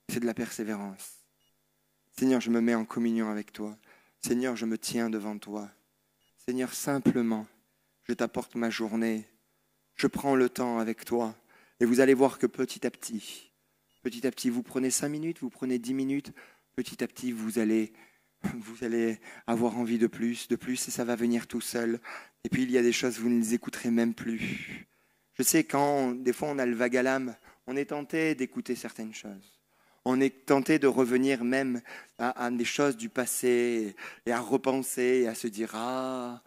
Speaker 2: C'est de la persévérance. Seigneur, je me mets en communion avec toi. Seigneur, je me tiens devant toi. Seigneur, simplement, je t'apporte ma journée. Je prends le temps avec toi. Et vous allez voir que petit à petit, vous prenez 5 minutes, vous prenez 10 minutes, petit à petit, vous allez avoir envie de plus, et ça va venir tout seul. Et puis, il y a des choses, vous ne les écouterez même plus. Je sais quand, des fois, on a le vague à l'âme, on est tenté d'écouter certaines choses. On est tenté de revenir même à des choses du passé et à repenser et à se dire « Ah,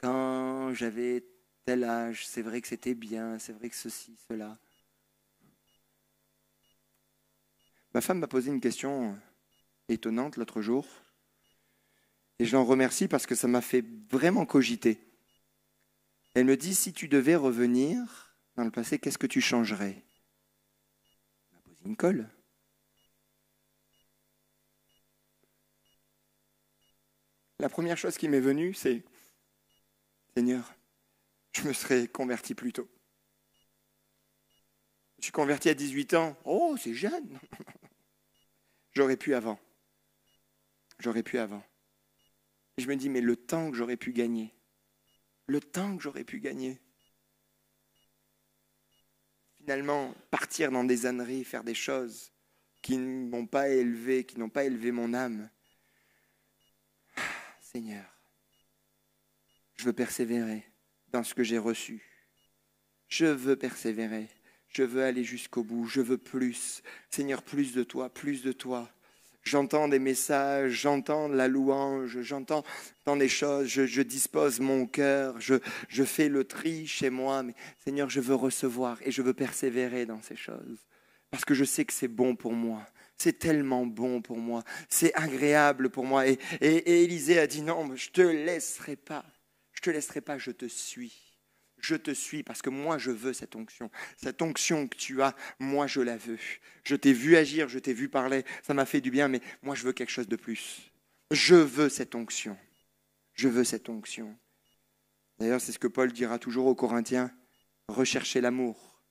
Speaker 2: quand j'avais tel âge, c'est vrai que c'était bien, c'est vrai que ceci, cela. » Ma femme m'a posé une question étonnante l'autre jour. Et je l'en remercie parce que ça m'a fait vraiment cogiter. Elle me dit, si tu devais revenir dans le passé, qu'est-ce que tu changerais? Elle m'a posé une colle. La première chose qui m'est venue, c'est, Seigneur, je me serais converti plus tôt. Je suis converti à 18 ans. Oh, c'est jeune. J'aurais pu avant. J'aurais pu avant. Et je me dis, mais le temps que j'aurais pu gagner. Le temps que j'aurais pu gagner. Finalement, partir dans des âneries, faire des choses qui ne m'ont pas élevé, qui n'ont pas élevé mon âme. Seigneur, je veux persévérer dans ce que j'ai reçu. Je veux persévérer. Je veux aller jusqu'au bout. Je veux plus. Seigneur, plus de toi, plus de toi. J'entends des messages, j'entends la louange, j'entends des choses, je dispose mon cœur, je fais le tri chez moi. Mais Seigneur, je veux recevoir et je veux persévérer dans ces choses. Parce que je sais que c'est bon pour moi. C'est tellement bon pour moi. C'est agréable pour moi. Et Élisée a dit non, je ne te laisserai pas. Je ne te laisserai pas, je te suis. Je te suis parce que moi, je veux cette onction. Cette onction que tu as, moi, je la veux. Je t'ai vu agir, je t'ai vu parler, ça m'a fait du bien, mais moi, je veux quelque chose de plus. Je veux cette onction. Je veux cette onction. D'ailleurs, c'est ce que Paul dira toujours aux Corinthiens. Recherchez l'amour.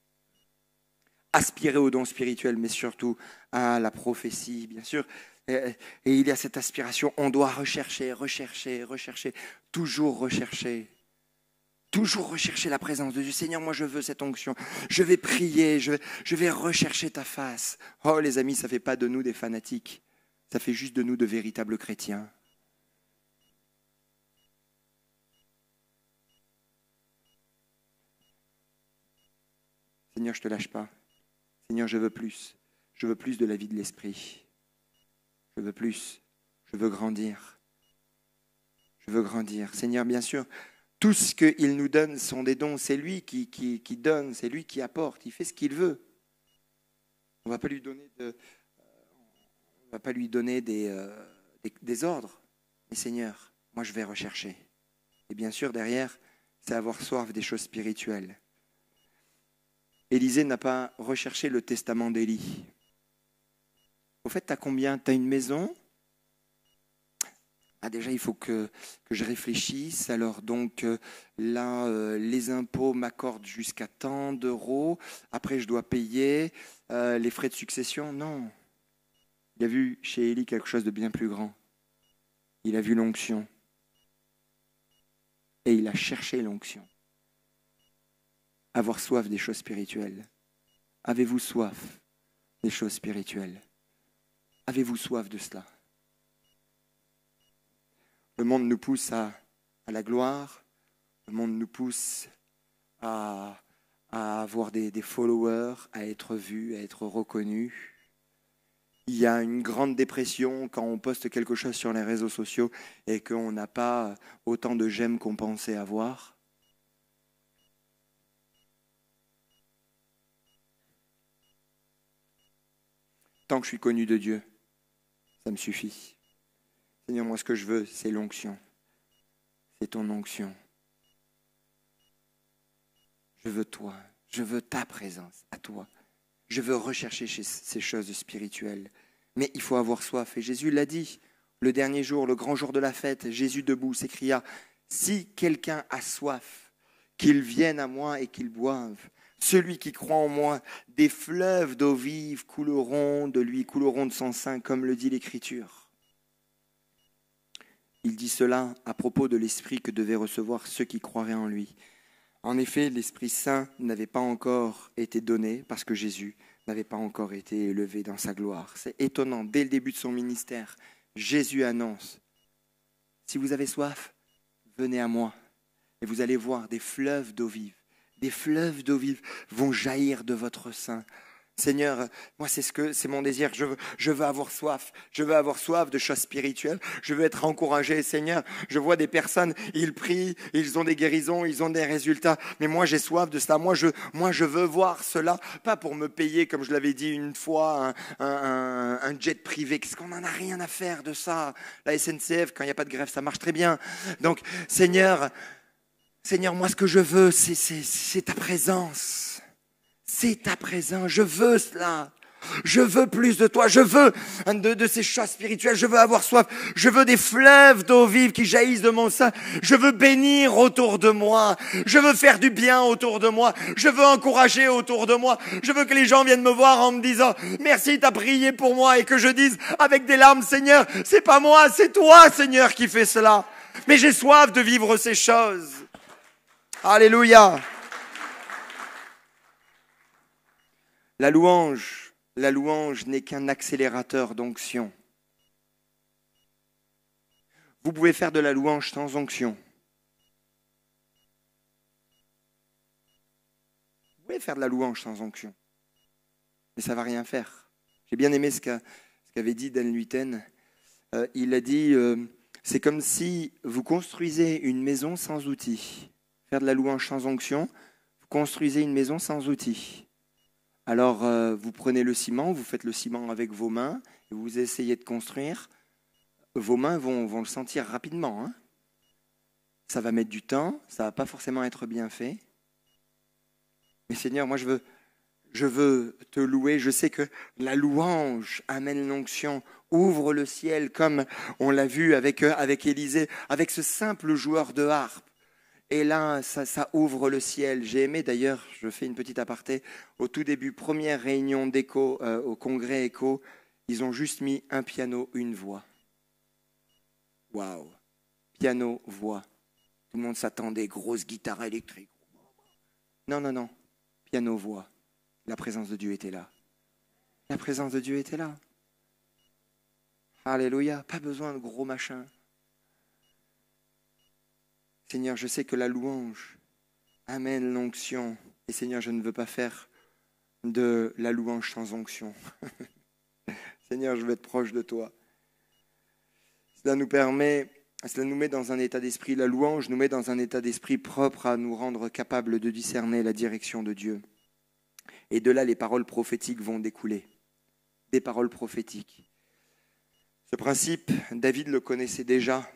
Speaker 2: Aspirez aux dons spirituels, mais surtout à la prophétie, bien sûr. Et il y a cette aspiration. On doit rechercher, toujours rechercher. Toujours rechercher la présence de Dieu. Seigneur, moi je veux cette onction. Je vais prier, je vais rechercher ta face. Oh les amis, ça ne fait pas de nous des fanatiques. Ça fait juste de nous de véritables chrétiens. Seigneur, je ne te lâche pas. Seigneur, je veux plus. Je veux plus de la vie de l'esprit. Je veux plus. Je veux grandir. Je veux grandir. Seigneur, bien sûr, tout ce qu'il nous donne sont des dons. C'est lui qui donne, c'est lui qui apporte. Il fait ce qu'il veut. On ne va pas lui donner des ordres. Mais Seigneur, moi je vais rechercher. Et bien sûr, derrière, c'est avoir soif des choses spirituelles. Élisée n'a pas recherché le testament d'Élie. Au fait, tu as combien? Tu as une maison? Déjà, il faut que je réfléchisse. Alors donc là, les impôts m'accordent jusqu'à tant d'euros. Après, je dois payer les frais de succession. Non. Il a vu chez Élie quelque chose de bien plus grand. Il a vu l'onction. Et il a cherché l'onction. Avoir soif des choses spirituelles. Avez-vous soif des choses spirituelles? Avez-vous soif de cela? Le monde nous pousse à la gloire. Le monde nous pousse à avoir des followers, à être vus, à être reconnus. Il y a une grande dépression quand on poste quelque chose sur les réseaux sociaux et qu'on n'a pas autant de j'aime qu'on pensait avoir. Tant que je suis connu de Dieu, ça me suffit. Seigneur, moi ce que je veux, c'est l'onction. C'est ton onction. Je veux toi, je veux ta présence à toi. Je veux rechercher ces choses spirituelles. Mais il faut avoir soif. Et Jésus l'a dit, le dernier jour, le grand jour de la fête, Jésus debout s'écria, « Si quelqu'un a soif, qu'il vienne à moi et qu'il boive. Celui qui croit en moi, des fleuves d'eau vive couleront de lui, couleront de son sein, comme le dit l'Écriture. » Il dit cela à propos de l'Esprit que devaient recevoir ceux qui croiraient en lui. En effet, l'Esprit Saint n'avait pas encore été donné parce que Jésus n'avait pas encore été élevé dans sa gloire. C'est étonnant, dès le début de son ministère, Jésus annonce, « Si vous avez soif, venez à moi et vous allez voir des fleuves d'eau vive. Des fleuves d'eau vive vont jaillir de votre sein. » Seigneur, moi c'est mon désir, je veux avoir soif, je veux avoir soif de choses spirituelles, je veux être encouragé. Seigneur, je vois des personnes, ils prient, ils ont des guérisons, ils ont des résultats, mais moi j'ai soif de cela, moi je veux voir cela, pas pour me payer, comme je l'avais dit une fois, un jet privé, qu'est-ce qu'on n'en a rien à faire de ça. La SNCF, quand il n'y a pas de grève, ça marche très bien. Donc Seigneur, moi ce que je veux, c'est ta présence. C'est ta présence, je veux cela. Je veux plus de toi, je veux de ces choses spirituelles, je veux avoir soif, je veux des fleuves d'eau vive qui jaillissent de mon sein, je veux bénir autour de moi, je veux faire du bien autour de moi, je veux encourager autour de moi, je veux que les gens viennent me voir en me disant merci, t'as prié pour moi, et que je dise avec des larmes, Seigneur, c'est pas moi, c'est toi, Seigneur, qui fais cela, mais j'ai soif de vivre ces choses. Alléluia. La louange n'est qu'un accélérateur d'onction. Vous pouvez faire de la louange sans onction. Vous pouvez faire de la louange sans onction, mais ça ne va rien faire. J'ai bien aimé ce qu'avait dit Dan Luyten. Il a dit, c'est comme si vous construisez une maison sans outils. Faire de la louange sans onction, vous construisez une maison sans outils. Alors, vous prenez le ciment, vous faites le ciment avec vos mains, et vous essayez de construire. Vos mains vont le sentir rapidement. Hein. Ça va mettre du temps, ça ne va pas forcément être bien fait. Mais Seigneur, moi je veux te louer. Je sais que la louange amène l'onction, ouvre le ciel, comme on l'a vu avec Élisée, avec ce simple joueur de harpe. Et là, ça ouvre le ciel. J'ai aimé d'ailleurs, je fais une petite aparté, au tout début, première réunion d'Écho, au congrès Écho, ils ont juste mis un piano, une voix. Waouh! Piano, voix. Tout le monde s'attendait, grosse guitare électrique. Non. Piano, voix. La présence de Dieu était là. La présence de Dieu était là. Alléluia. Pas besoin de gros machins. Seigneur, je sais que la louange amène l'onction. Et Seigneur, je ne veux pas faire de la louange sans onction. Seigneur, je veux être proche de toi. Cela nous met dans un état d'esprit, la louange nous met dans un état d'esprit propre à nous rendre capables de discerner la direction de Dieu. Et de là, les paroles prophétiques vont découler. Des paroles prophétiques. Ce principe, David le connaissait déjà.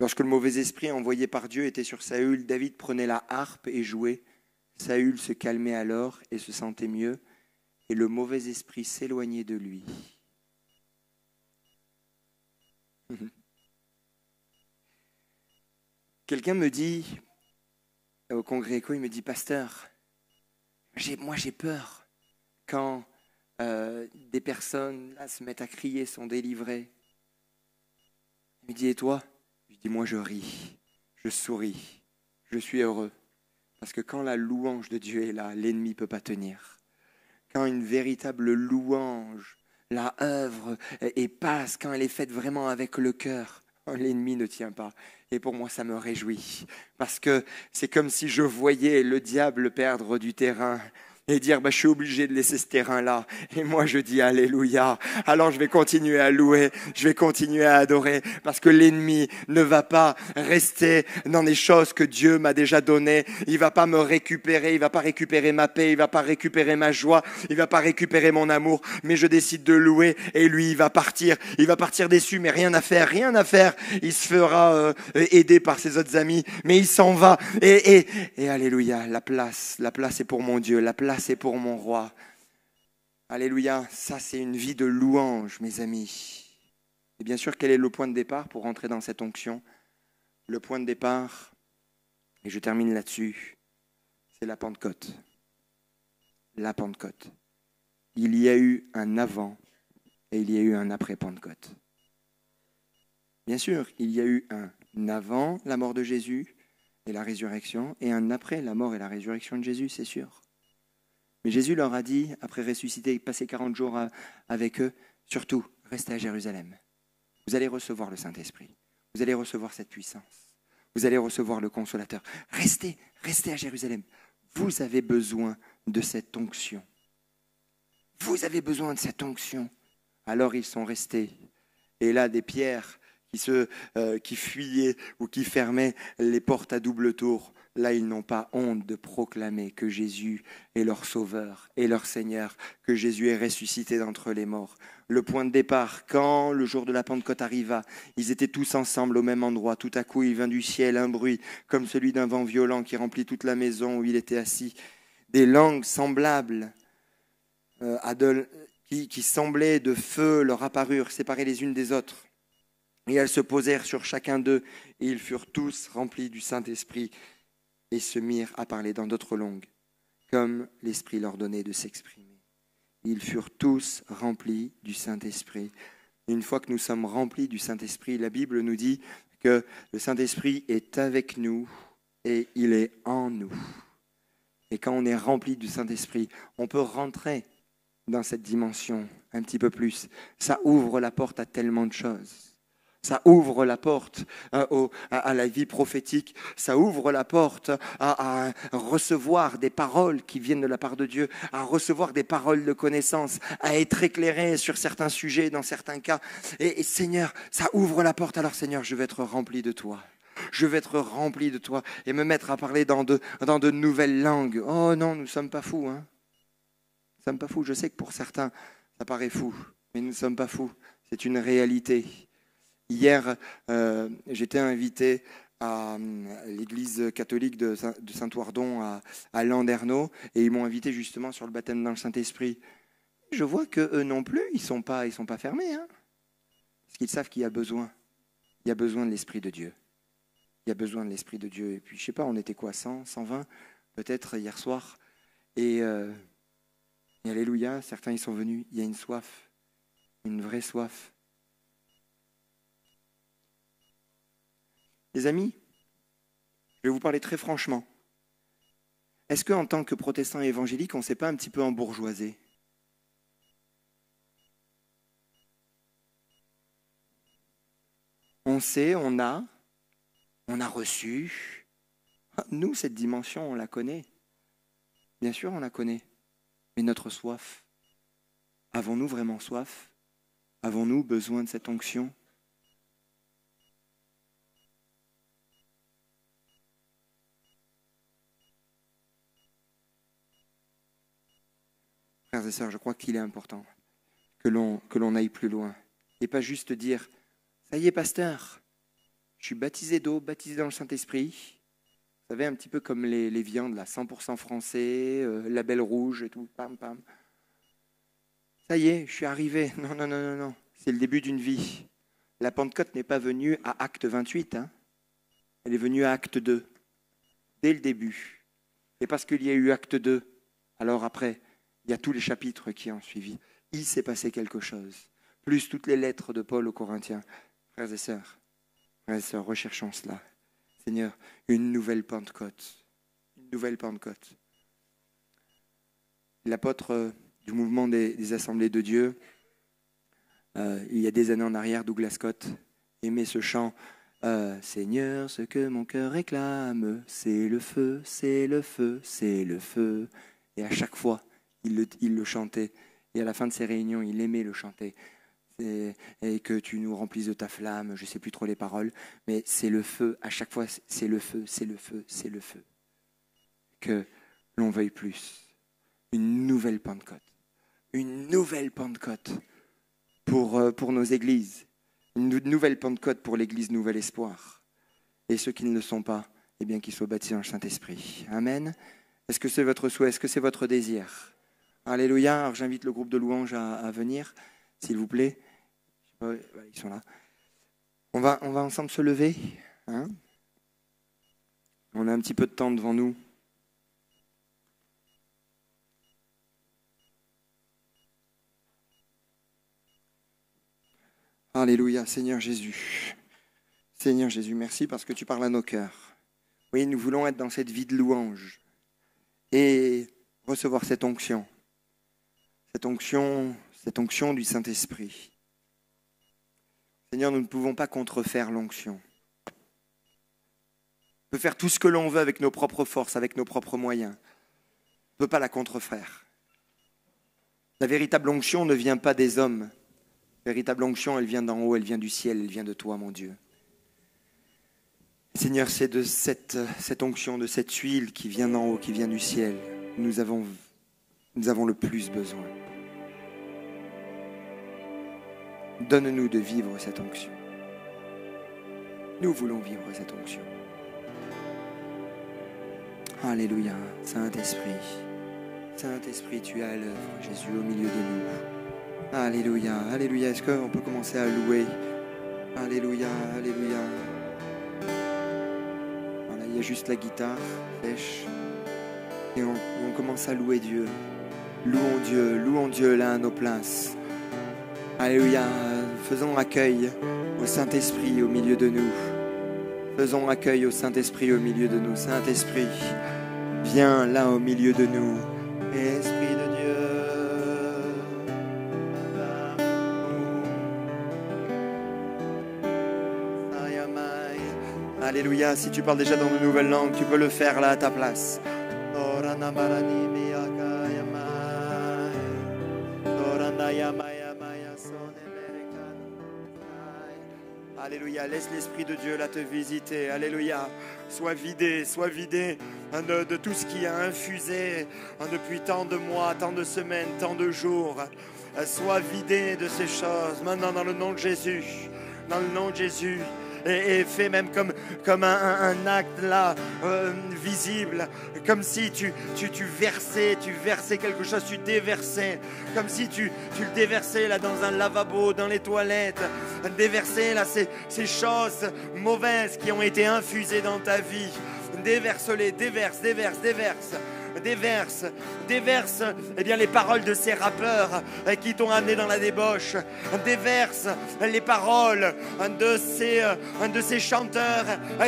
Speaker 2: Lorsque le mauvais esprit envoyé par Dieu était sur Saül, David prenait la harpe et jouait. Saül se calmait alors et se sentait mieux, et le mauvais esprit s'éloignait de lui. Quelqu'un me dit, au congrès Écho, il me dit, pasteur, moi j'ai peur quand des personnes là, se mettent à crier, sont délivrées. Il me dit, et toi? Je dis, moi je ris, je souris, je suis heureux. Parce que quand la louange de Dieu est là, l'ennemi ne peut pas tenir. Quand une véritable louange, la œuvre et passe, quand elle est faite vraiment avec le cœur, l'ennemi ne tient pas. Et pour moi, ça me réjouit. Parce que c'est comme si je voyais le diable perdre du terrain. Et dire, je suis obligé de laisser ce terrain-là. Et moi, je dis, alléluia. Alors, je vais continuer à louer, je vais continuer à adorer, parce que l'ennemi ne va pas rester dans les choses que Dieu m'a déjà données. Il va pas me récupérer, il va pas récupérer ma paix, il va pas récupérer ma joie, il va pas récupérer mon amour. Mais je décide de louer, et lui, il va partir déçu, mais rien à faire. Il se fera aider par ses autres amis, mais il s'en va. Et alléluia, la place est pour mon Dieu, la place c'est pour mon roi. Alléluia, ça c'est une vie de louange, mes amis. Et bien sûr, quel est le point de départ pour rentrer dans cette onction? Le point de départ, et je termine là-dessus, c'est la Pentecôte. La Pentecôte. Il y a eu un avant et il y a eu un après Pentecôte. Bien sûr, il y a eu un avant la mort de Jésus et la résurrection, et un après la mort et la résurrection de Jésus, c'est sûr. Mais Jésus leur a dit, après ressusciter et passer 40 jours avec eux, surtout, restez à Jérusalem. Vous allez recevoir le Saint-Esprit. Vous allez recevoir cette puissance. Vous allez recevoir le Consolateur. Restez à Jérusalem. Vous avez besoin de cette onction. Vous avez besoin de cette onction. Alors ils sont restés. Et là, des pierres qui fuyaient ou qui fermaient les portes à double tour, là, ils n'ont pas honte de proclamer que Jésus est leur Sauveur et leur Seigneur, que Jésus est ressuscité d'entre les morts. Le point de départ, quand le jour de la Pentecôte arriva, ils étaient tous ensemble au même endroit. Tout à coup, il vint du ciel un bruit comme celui d'un vent violent qui remplit toute la maison où il était assis. Des langues semblables qui semblaient de feu leur apparurent, séparées les unes des autres. Et elles se posèrent sur chacun d'eux, et ils furent tous remplis du Saint-Esprit et se mirent à parler dans d'autres langues, comme l'Esprit leur donnait de s'exprimer. Ils furent tous remplis du Saint-Esprit. Une fois que nous sommes remplis du Saint-Esprit, la Bible nous dit que le Saint-Esprit est avec nous et il est en nous. Et quand on est rempli du Saint-Esprit, on peut rentrer dans cette dimension un petit peu plus. Ça ouvre la porte à tellement de choses. Ça ouvre la porte à la vie prophétique. Ça ouvre la porte à recevoir des paroles qui viennent de la part de Dieu, à recevoir des paroles de connaissance, à être éclairé sur certains sujets, dans certains cas. Et Seigneur, ça ouvre la porte. Alors Seigneur, je vais être rempli de toi. Je vais être rempli de toi et me mettre à parler dans de nouvelles langues. Oh non, nous ne sommes pas fous. Nous ne sommes pas fous. Je sais que pour certains, ça paraît fou, mais nous ne sommes pas fous. C'est une réalité. Hier, j'étais invité à l'église catholique de Saint-Ourdon à Landerneau et ils m'ont invité justement sur le baptême dans le Saint-Esprit. Je vois qu'eux non plus, ils sont pas fermés. Parce qu'ils savent qu'il y a besoin. Il y a besoin de l'Esprit de Dieu. Il y a besoin de l'Esprit de Dieu. Et puis, je ne sais pas, on était quoi, 100, 120 peut-être hier soir. Et alléluia, certains y sont venus. Il y a une soif, une vraie soif. Les amis, je vais vous parler très franchement. Est-ce qu'en tant que protestant évangélique, on ne s'est pas un petit peu embourgeoisé ? On sait, on a reçu. Nous, cette dimension, on la connaît. Bien sûr, on la connaît. Mais notre soif, avons-nous vraiment soif ? Avons-nous besoin de cette onction ? Frères et sœurs, je crois qu'il est important que l'on aille plus loin. Et pas juste dire, ça y est, pasteur, je suis baptisé d'eau, baptisé dans le Saint-Esprit. Vous savez, un petit peu comme les viandes, là, 100% français, label rouge et tout, pam, pam. Ça y est, je suis arrivé. Non. C'est le début d'une vie. La Pentecôte n'est pas venue à acte 28. Elle est venue à acte 2. Dès le début. Et parce qu'il y a eu acte 2, alors après, il y a tous les chapitres qui ont suivi. Il s'est passé quelque chose. Plus toutes les lettres de Paul aux Corinthiens. Frères et sœurs, recherchons cela. Seigneur, une nouvelle Pentecôte. Une nouvelle Pentecôte. L'apôtre du mouvement des Assemblées de Dieu, il y a des années en arrière, Douglas Scott aimait ce chant. Seigneur, ce que mon cœur réclame, c'est le feu, c'est le feu, c'est le feu. Et à chaque fois, il le chantait. Et à la fin de ses réunions, il aimait le chanter. Et que tu nous remplisses de ta flamme, je ne sais plus trop les paroles, mais c'est le feu, à chaque fois, c'est le feu, c'est le feu, c'est le feu. Que l'on veuille plus. Une nouvelle Pentecôte. Une nouvelle Pentecôte pour nos églises. Une nouvelle Pentecôte pour l'église Nouvel Espoir. Et ceux qui ne le sont pas, eh bien qu'ils soient baptisés en Saint-Esprit. Amen. Est-ce que c'est votre souhait? Est-ce que c'est votre désir? Alléluia. Alors j'invite le groupe de louanges à venir, s'il vous plaît. Ils sont là. On va ensemble se lever. On a un petit peu de temps devant nous. Alléluia, Seigneur Jésus. Seigneur Jésus, merci parce que tu parles à nos cœurs. Oui, nous voulons être dans cette vie de louange et recevoir cette onction du Saint-Esprit. Seigneur, nous ne pouvons pas contrefaire l'onction. On peut faire tout ce que l'on veut avec nos propres forces, avec nos propres moyens. ne peut pas la contrefaire. La véritable onction ne vient pas des hommes. La véritable onction, elle vient d'en haut, elle vient du ciel, elle vient de toi, mon Dieu. Seigneur, c'est de cette onction, de cette huile qui vient d'en haut, qui vient du ciel. Nous avons le plus besoin. Donne-nous de vivre cette onction. Nous voulons vivre cette onction. Alléluia, Saint-Esprit. Saint-Esprit, tu es à l'œuvre, Jésus, au milieu de nous. Alléluia, alléluia. Est-ce qu'on peut commencer à louer? Alléluia, alléluia. Voilà, il y a juste la guitare sèche. Et on commence à louer Dieu. Louons Dieu là à nos places. Alléluia, faisons accueil au Saint-Esprit au milieu de nous. Faisons accueil au Saint-Esprit au milieu de nous. Saint-Esprit, viens là au milieu de nous. Esprit de Dieu. Alléluia, si tu parles déjà dans de nouvelles langues, tu peux le faire là à ta place. Alléluia, laisse l'Esprit de Dieu là te visiter. Alléluia, sois vidé de tout ce qui a infusé depuis tant de mois, tant de semaines, tant de jours. Sois vidé de ces choses maintenant dans le nom de Jésus. Dans le nom de Jésus. Et fais même comme un acte là visible, comme si tu versais quelque chose, tu déversais, comme si tu le déversais là dans un lavabo, dans les toilettes, déverser là ces choses mauvaises qui ont été infusées dans ta vie. Déverse-les, déverse eh bien, les paroles de ces rappeurs qui t'ont amené dans la débauche. Déverse les paroles de ces chanteurs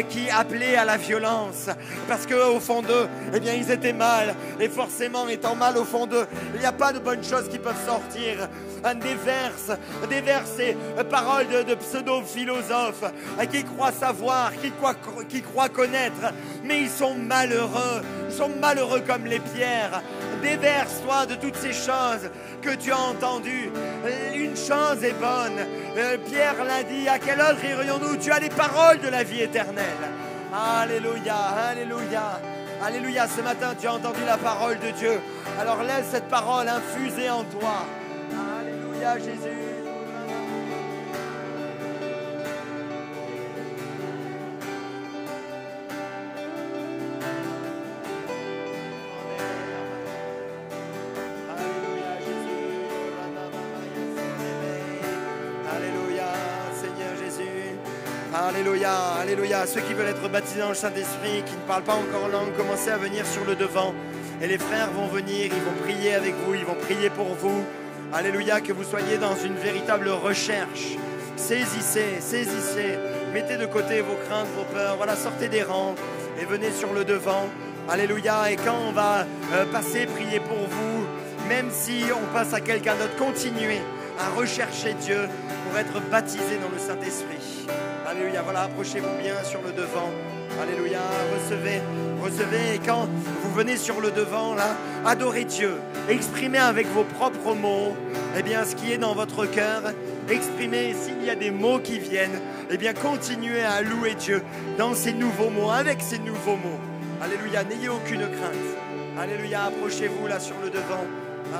Speaker 2: qui appelaient à la violence. Parce qu'au fond d'eux, eh bien, ils étaient mal. Et forcément, étant mal au fond d'eux, il n'y a pas de bonnes choses qui peuvent sortir. Déverse ces paroles de pseudo-philosophes qui croient savoir, qui croient connaître, mais ils sont malheureux. Ils sont malheureux comme les pierres. Déverse-toi de toutes ces choses que tu as entendues. Une chose est bonne. Pierre l'a dit, à quelle heure irions-nous? Tu as les paroles de la vie éternelle. Alléluia, alléluia. Alléluia, ce matin tu as entendu la parole de Dieu. Alors laisse cette parole infuser en toi. Alléluia, Jésus. Alléluia, alléluia. Ceux qui veulent être baptisés dans le Saint-Esprit, qui ne parlent pas encore en langue, commencez à venir sur le devant. Et les frères vont venir, ils vont prier avec vous, ils vont prier pour vous. Alléluia, que vous soyez dans une véritable recherche. Saisissez. Mettez de côté vos craintes, vos peurs. Voilà, sortez des rangs et venez sur le devant. Alléluia. Et quand on va passer, prier pour vous, même si on passe à quelqu'un d'autre, continuez à rechercher Dieu pour être baptisé dans le Saint-Esprit. Alléluia, voilà, approchez-vous bien sur le devant. Alléluia, recevez. Et quand vous venez sur le devant, là, adorez Dieu. Exprimez avec vos propres mots, eh bien, ce qui est dans votre cœur. Exprimez, s'il y a des mots qui viennent, eh bien, continuez à louer Dieu dans ces nouveaux mots, avec ces nouveaux mots. Alléluia, n'ayez aucune crainte. Alléluia, approchez-vous là sur le devant.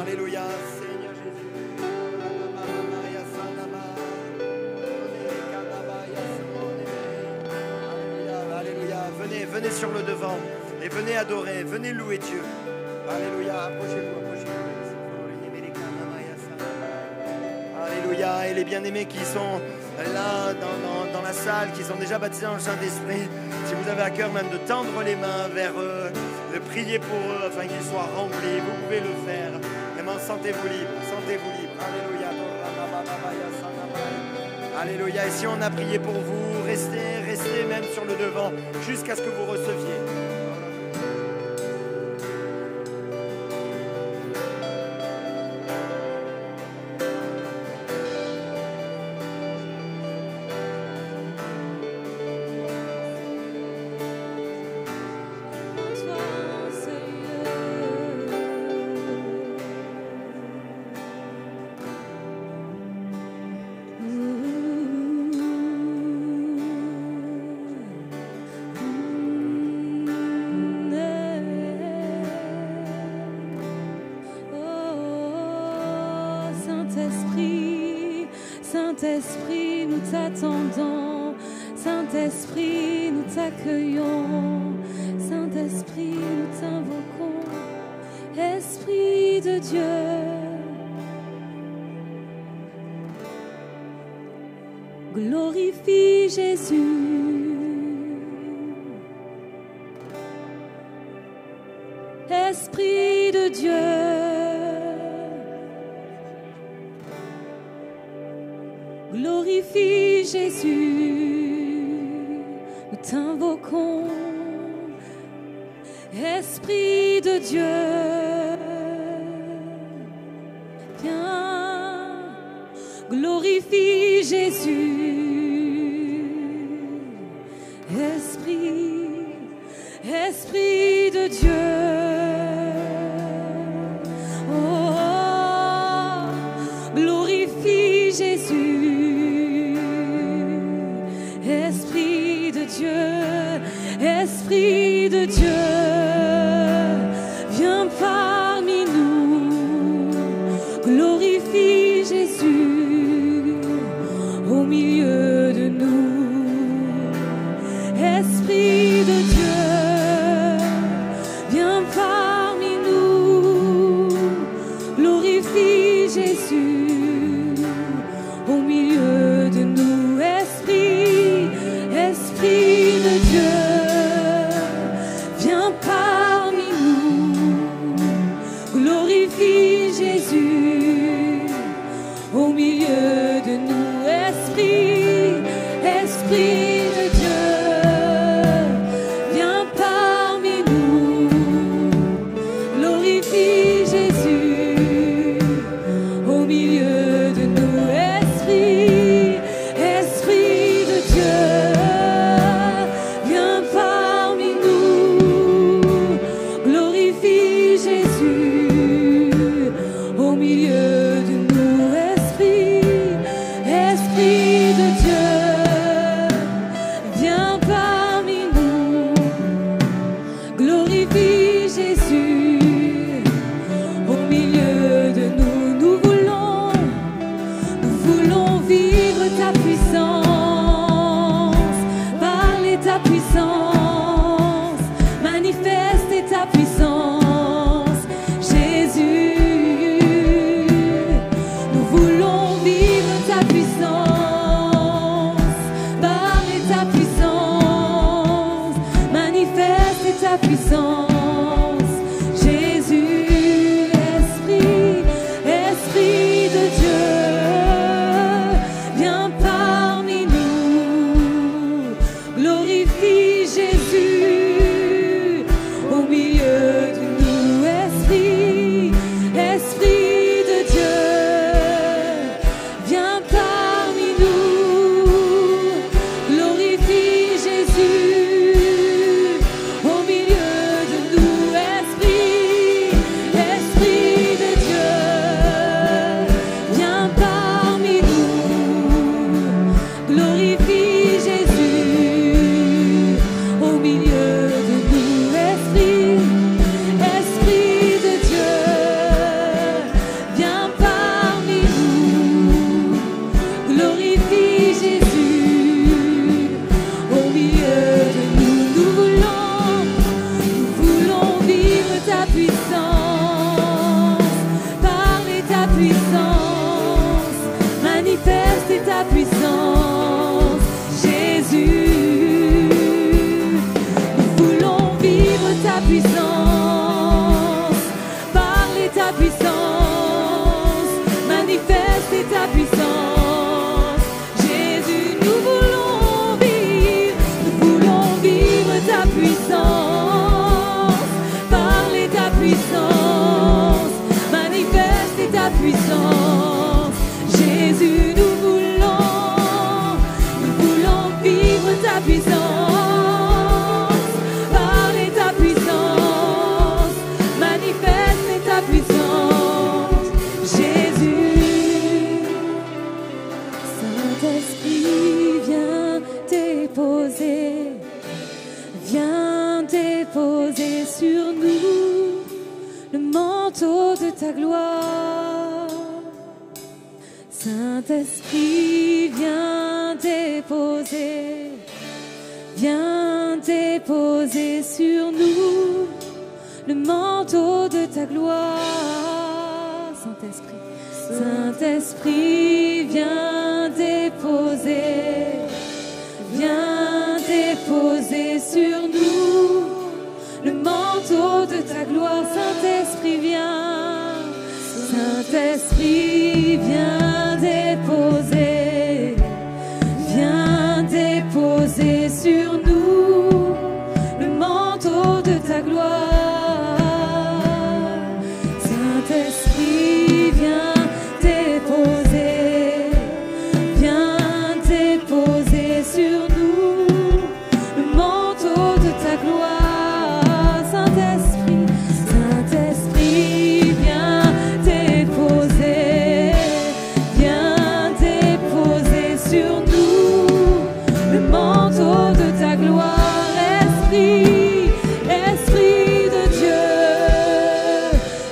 Speaker 2: Alléluia, Seigneur Jésus. Venez sur le devant et venez adorer, venez louer Dieu. Alléluia, approchez-vous. Alléluia, et les bien-aimés qui sont là dans la salle, qui sont déjà baptisés dans le Saint-Esprit, si vous avez à cœur même de tendre les mains vers eux, de prier pour eux afin qu'ils soient remplis, vous pouvez le faire. Vraiment, sentez-vous libre. Alléluia. Alléluia, et si on a prié pour vous, restez même sur le devant jusqu'à ce que vous receviez.
Speaker 1: Saint-Esprit, nous t'attendons. Saint-Esprit, nous t'accueillons. Saint-Esprit, nous t'invoquons. Esprit de Dieu. Glorifie Jésus. Esprit de Dieu. Glorifie Jésus. Nous t'invoquons. Esprit de Dieu. Viens. Glorifie Jésus. Esprit de Dieu. Oh, glorifie Jésus. Esprit de Dieu. Esprit de Dieu. Viens parmi nous. Glorifie Jésus au milieu de nous. Esprit de Dieu, viens parmi nous. Glorifie Jésus au milieu de nous. Esprit de Dieu, viens parmi nous. Glorifie Jésus au milieu de nous. Esprit de Dieu, viens parmi nous. Glorifie Jésus au milieu de nous. Esprit de Dieu, viens parmi nous. Glorifie Jésus au milieu de nous. Esprit de Dieu, viens parmi nous. Glorifie Jésus au milieu de nous. Nous voulons vivre ta puissance, parler ta puissance, manifester ta puissance, Jésus. Nous voulons vivre ta puissance, parler ta puissance, manifester ta puissance, Jésus. Esprit de Dieu, viens parmi nous. Glorifie Jésus au milieu de nous. Esprit de Dieu, viens parmi nous. Glorifie Jésus au milieu de nous. Esprit de Dieu, viens parmi nous. Glorifie Jésus au milieu de nous. Esprit de Dieu, viens parmi nous. Glorifie Jésus au milieu de nous. Nous voulons vivre ta puissance, parler ta puissance, manifester ta puissance, Jésus. Nous voulons vivre ta puissance, parler ta puissance, manifester ta puissance, Jésus. Nous voulons vivre ta puissance, parler ta puissance, manifester ta puissance, Jésus. Nous voulons vivre ta puissance, parler ta puissance, manifester ta puissance, Jésus. Saint-Esprit, viens déposer sur nous le manteau de ta gloire. Saint-Esprit, viens déposer sur nous le manteau de ta gloire. Saint-Esprit, Saint-Esprit, viens déposer sur nous le manteau de ta gloire. Saint-Esprit, Saint-Esprit, viens déposer sur nous le manteau de ta gloire. Saint-Esprit, viens déposer sur nous le manteau de ta gloire. Saint-Esprit, Saint-Esprit, viens déposer sur nous le manteau de ta gloire. Esprit, Esprit de Dieu,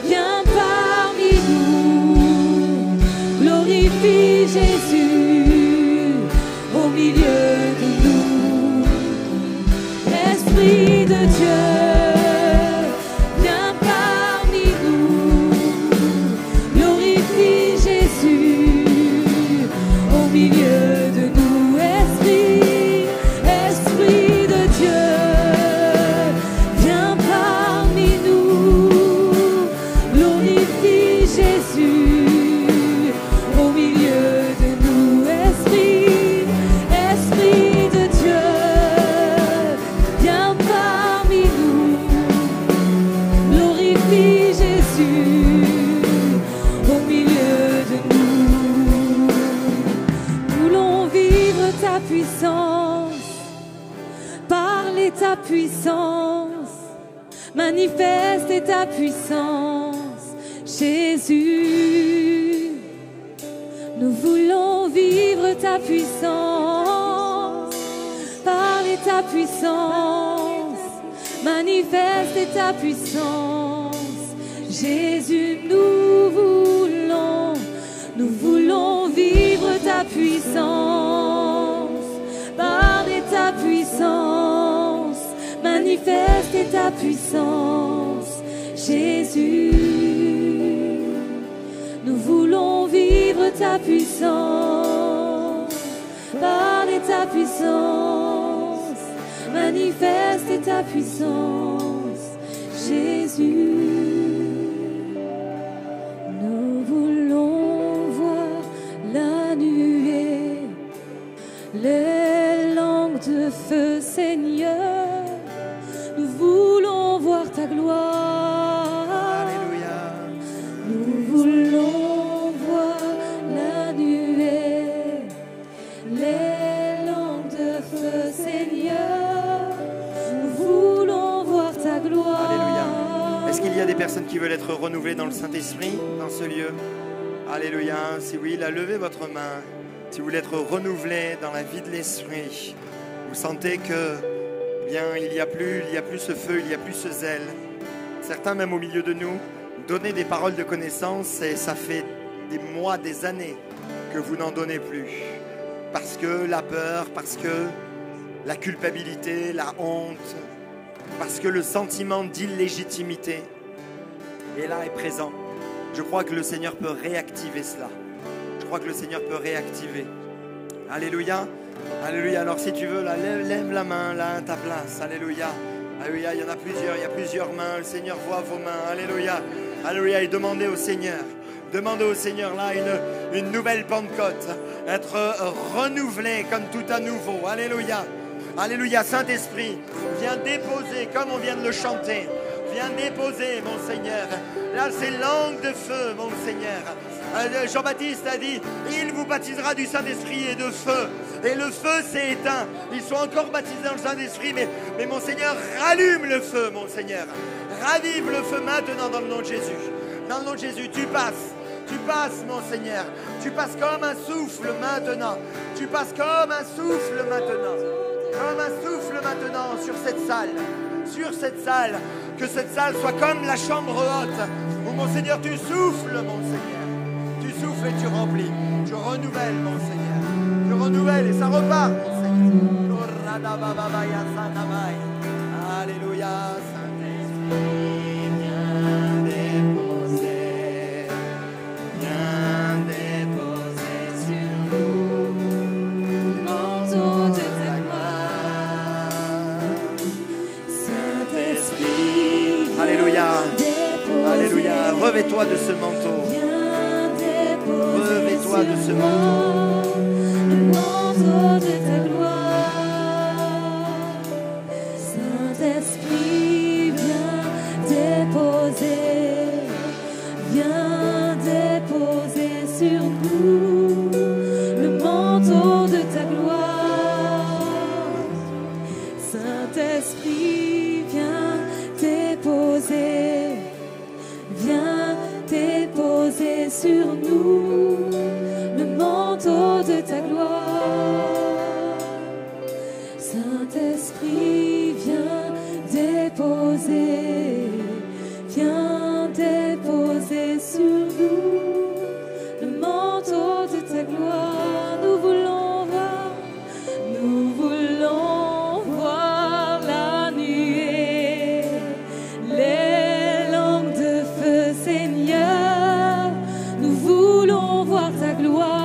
Speaker 1: viens parmi nous, glorifie Jésus au milieu de nous. Esprit de Dieu, viens parmi nous, glorifie Jésus au milieu de nous. Esprit de Dieu, viens parmi nous, glorifie Jésus au milieu de nous. Esprit de Dieu, viens parmi nous, glorifie Jésus au milieu de nous. Nous voulons vivre ta puissance, parler ta puissance, manifester ta puissance, Jésus. Nous voulons vivre ta puissance, parler ta puissance, manifester ta puissance, Jésus. Nous voulons vivre ta puissance, parler ta puissance, manifester ta puissance, Jésus. Nous voulons vivre ta puissance, parler ta puissance, manifester ta puissance, Jésus. Nous voulons voir la nuée, les langues de feu, Seigneur. Nous voulons voir ta gloire.
Speaker 2: Alléluia.
Speaker 1: Nous voulons voir la nuée, les langues de feu, Seigneur. Nous voulons voir ta gloire.
Speaker 2: Alléluia. Est-ce qu'il y a des personnes qui veulent être renouvelées dans le Saint-Esprit, dans ce lieu? Alléluia. Si oui, levez votre main. Si vous voulez être renouvelé dans la vie de l'Esprit, vous sentez que, bien, il y a plus ce feu, il n'y a plus ce zèle. Certains, même au milieu de nous, donnaient des paroles de connaissance et ça fait des mois, des années que vous n'en donnez plus. Parce que la peur, parce que la culpabilité, la honte, parce que le sentiment d'illégitimité est là, est présent. Je crois que le Seigneur peut réactiver cela. Je crois que le Seigneur peut réactiver. Alléluia. Alléluia. Alors si tu veux, là, lève la main là à ta place. Alléluia. Alléluia. Il y en a plusieurs. Il y a plusieurs mains. Le Seigneur voit vos mains. Alléluia. Alléluia. Et demandez au Seigneur. Demandez au Seigneur là une nouvelle Pentecôte. Être renouvelé comme tout à nouveau. Alléluia. Alléluia. Saint-Esprit, viens déposer comme on vient de le chanter. Viens déposer, mon Seigneur. Là, c'est langue de feu, mon Seigneur. Jean-Baptiste a dit, il vous baptisera du Saint-Esprit et de feu. Et le feu s'est éteint. Ils sont encore baptisés dans le Saint-Esprit, mais mon Seigneur, rallume le feu, mon Seigneur. Ravive le feu maintenant dans le nom de Jésus. Dans le nom de Jésus, tu passes, mon Seigneur. Tu passes comme un souffle maintenant. Tu passes comme un souffle maintenant. Comme un souffle maintenant sur cette salle. Sur cette salle. Que cette salle soit comme la chambre haute. Où mon Seigneur, tu souffles, mon Seigneur. Tu souffles et tu remplis. Tu renouvelles, mon Seigneur. Tu renouvelles et ça repart, mon Seigneur. Alléluia, Saint-Esprit, viens déposer sur nous le manteau de ta gloire. Saint-Esprit, Alléluia, Alléluia, revêt-toi de ce manteau. Revêt-toi de ce manteau. Le manteau de ta gloire. Saint-Esprit, viens déposer sur nous le manteau de ta gloire. Saint-Esprit, viens déposer sur nous le manteau de ta gloire. Saint-Esprit, viens déposer sur nous le manteau de ta gloire. Nous voulons voir la nuée, les langues de feu, Seigneur. Nous voulons voir ta gloire.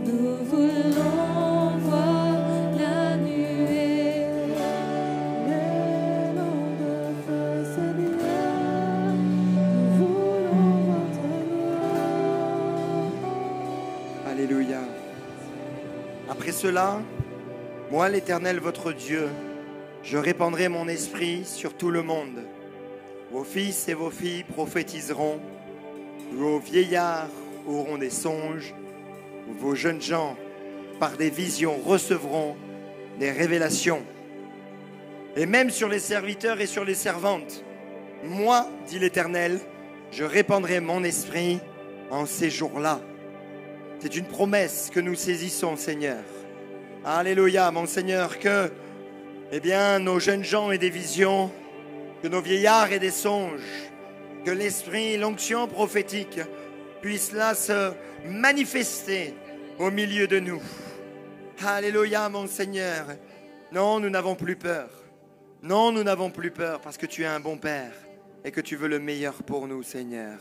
Speaker 2: Nous voulons voir la nuée, les langues de feu, Seigneur. Nous voulons voir ta gloire. Alléluia. Après cela, moi, l'Éternel, votre Dieu, je répandrai mon esprit sur tout le monde. Vos fils et vos filles prophétiseront, vos vieillards auront des songes, vos jeunes gens, par des visions, recevront des révélations. Et même sur les serviteurs et sur les servantes, moi, dit l'Éternel, je répandrai mon esprit en ces jours-là. C'est une promesse que nous saisissons, Seigneur. Alléluia, mon Seigneur, que nos jeunes gens aient des visions, que nos vieillards aient des songes, que l'esprit, l'onction prophétique puisse là se manifester au milieu de nous. Alléluia, mon Seigneur. Non, nous n'avons plus peur. Non, nous n'avons plus peur parce que tu es un bon Père et que tu veux le meilleur pour nous, Seigneur.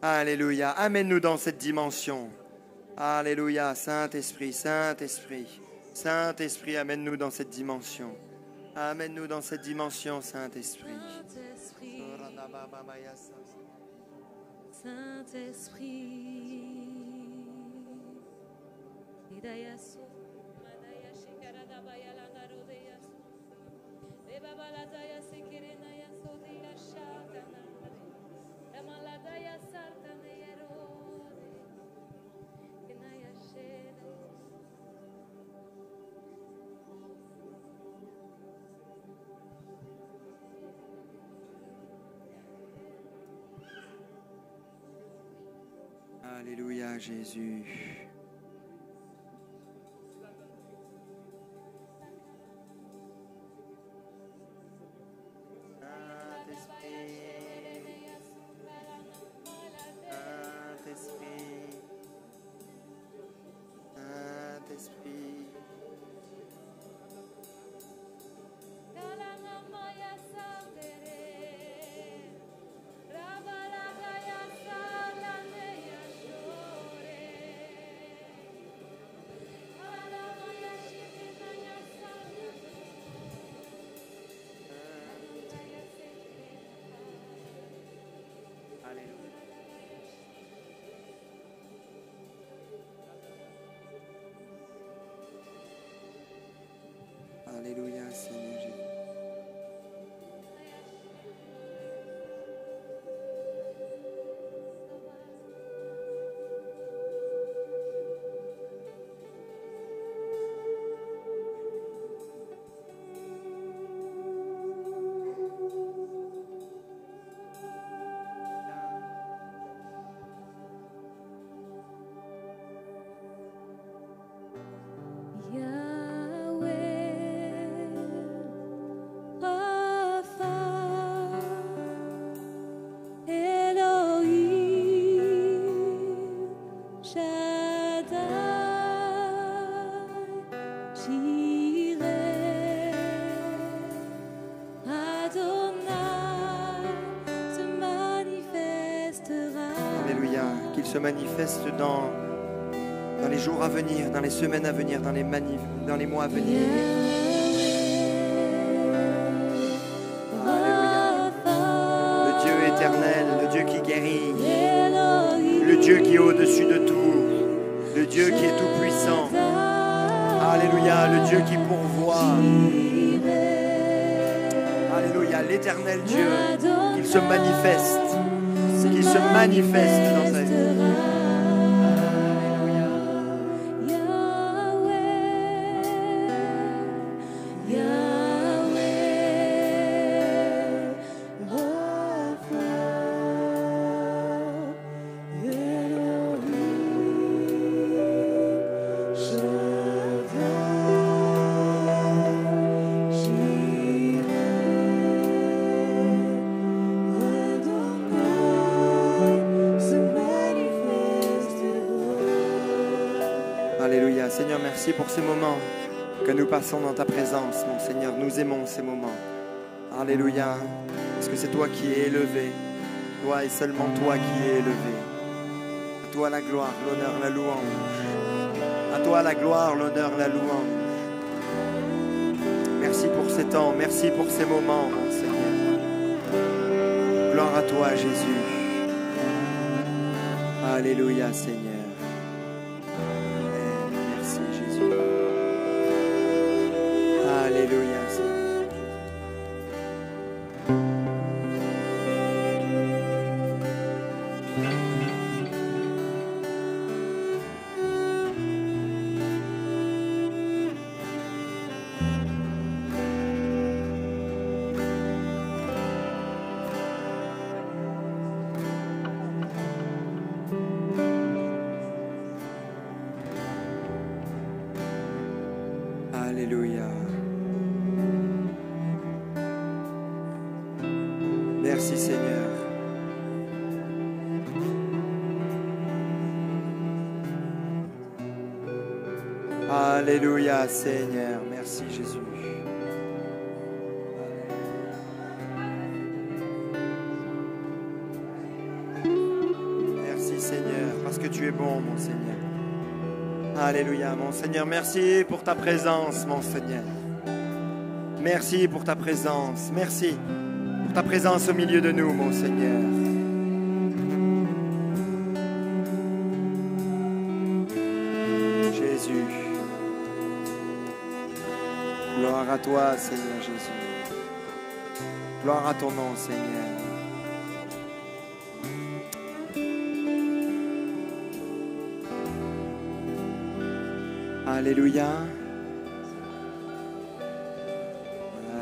Speaker 2: Alléluia. Amène-nous dans cette dimension. Alléluia. Saint-Esprit, Saint-Esprit, Saint-Esprit, amène-nous dans cette dimension. Amène-nous dans cette dimension, Saint-Esprit. Saint-Esprit. Alléluia, Jésus. Alléluia, Seigneur Jésus. Alléluia. Qu'il se manifeste dans les jours à venir, dans les semaines à venir, dans les mois à venir. Alléluia. Le Dieu éternel, le Dieu qui guérit, le Dieu qui est au-dessus de tout, le Dieu qui est tout-puissant. Alléluia, le Dieu qui pourvoit. Alléluia, l'éternel Dieu, qu'il se manifeste dans sa vie. Alléluia. Seigneur, merci pour ces moments que nous passons dans ta présence, mon Seigneur. Nous aimons ces moments. Alléluia. Parce que c'est toi qui es élevé. Toi et seulement toi qui es élevé. À toi la gloire, l'honneur, la louange. À toi la gloire, l'honneur, la louange. Merci pour ces temps. Merci pour ces moments, mon Seigneur. Gloire à toi, Jésus. Alléluia, Seigneur. Alléluia, Seigneur. Alléluia. Merci Seigneur. Alléluia Seigneur. Merci Jésus. Merci Seigneur parce que tu es bon mon Seigneur. Alléluia mon Seigneur. Merci pour ta présence mon Seigneur. Merci pour ta présence. Merci pour ta présence au milieu de nous, mon Seigneur. Jésus. Gloire à toi, Seigneur Jésus. Gloire à ton nom, Seigneur. Alléluia.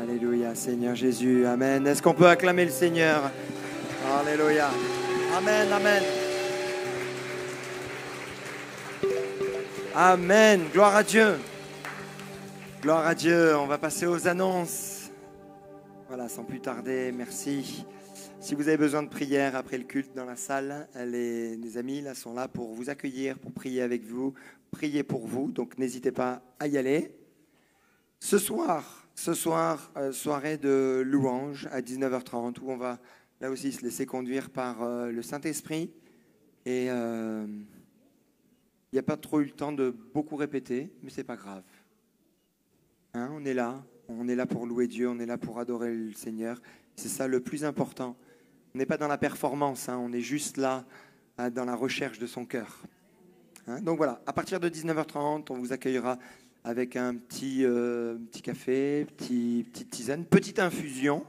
Speaker 2: Alléluia, Seigneur Jésus. Amen. Est-ce qu'on peut acclamer le Seigneur? Alléluia. Amen, amen. Amen. Gloire à Dieu. Gloire à Dieu. On va passer aux annonces. Voilà, sans plus tarder, merci. Si vous avez besoin de prière après le culte dans la salle, les amis là sont là pour vous accueillir, pour prier avec vous, prier pour vous. Donc n'hésitez pas à y aller. Ce soir, soirée de louange à 19h30 où on va là aussi se laisser conduire par le Saint-Esprit. Et il n'y a pas trop eu le temps de beaucoup répéter, mais c'est pas grave. Hein, on est là pour louer Dieu, on est là pour adorer le Seigneur. C'est ça le plus important. On n'est pas dans la performance, hein, on est juste là dans la recherche de son cœur. Hein, donc voilà, à partir de 19h30, on vous accueillera avec un petit café, petite tisane, petite infusion.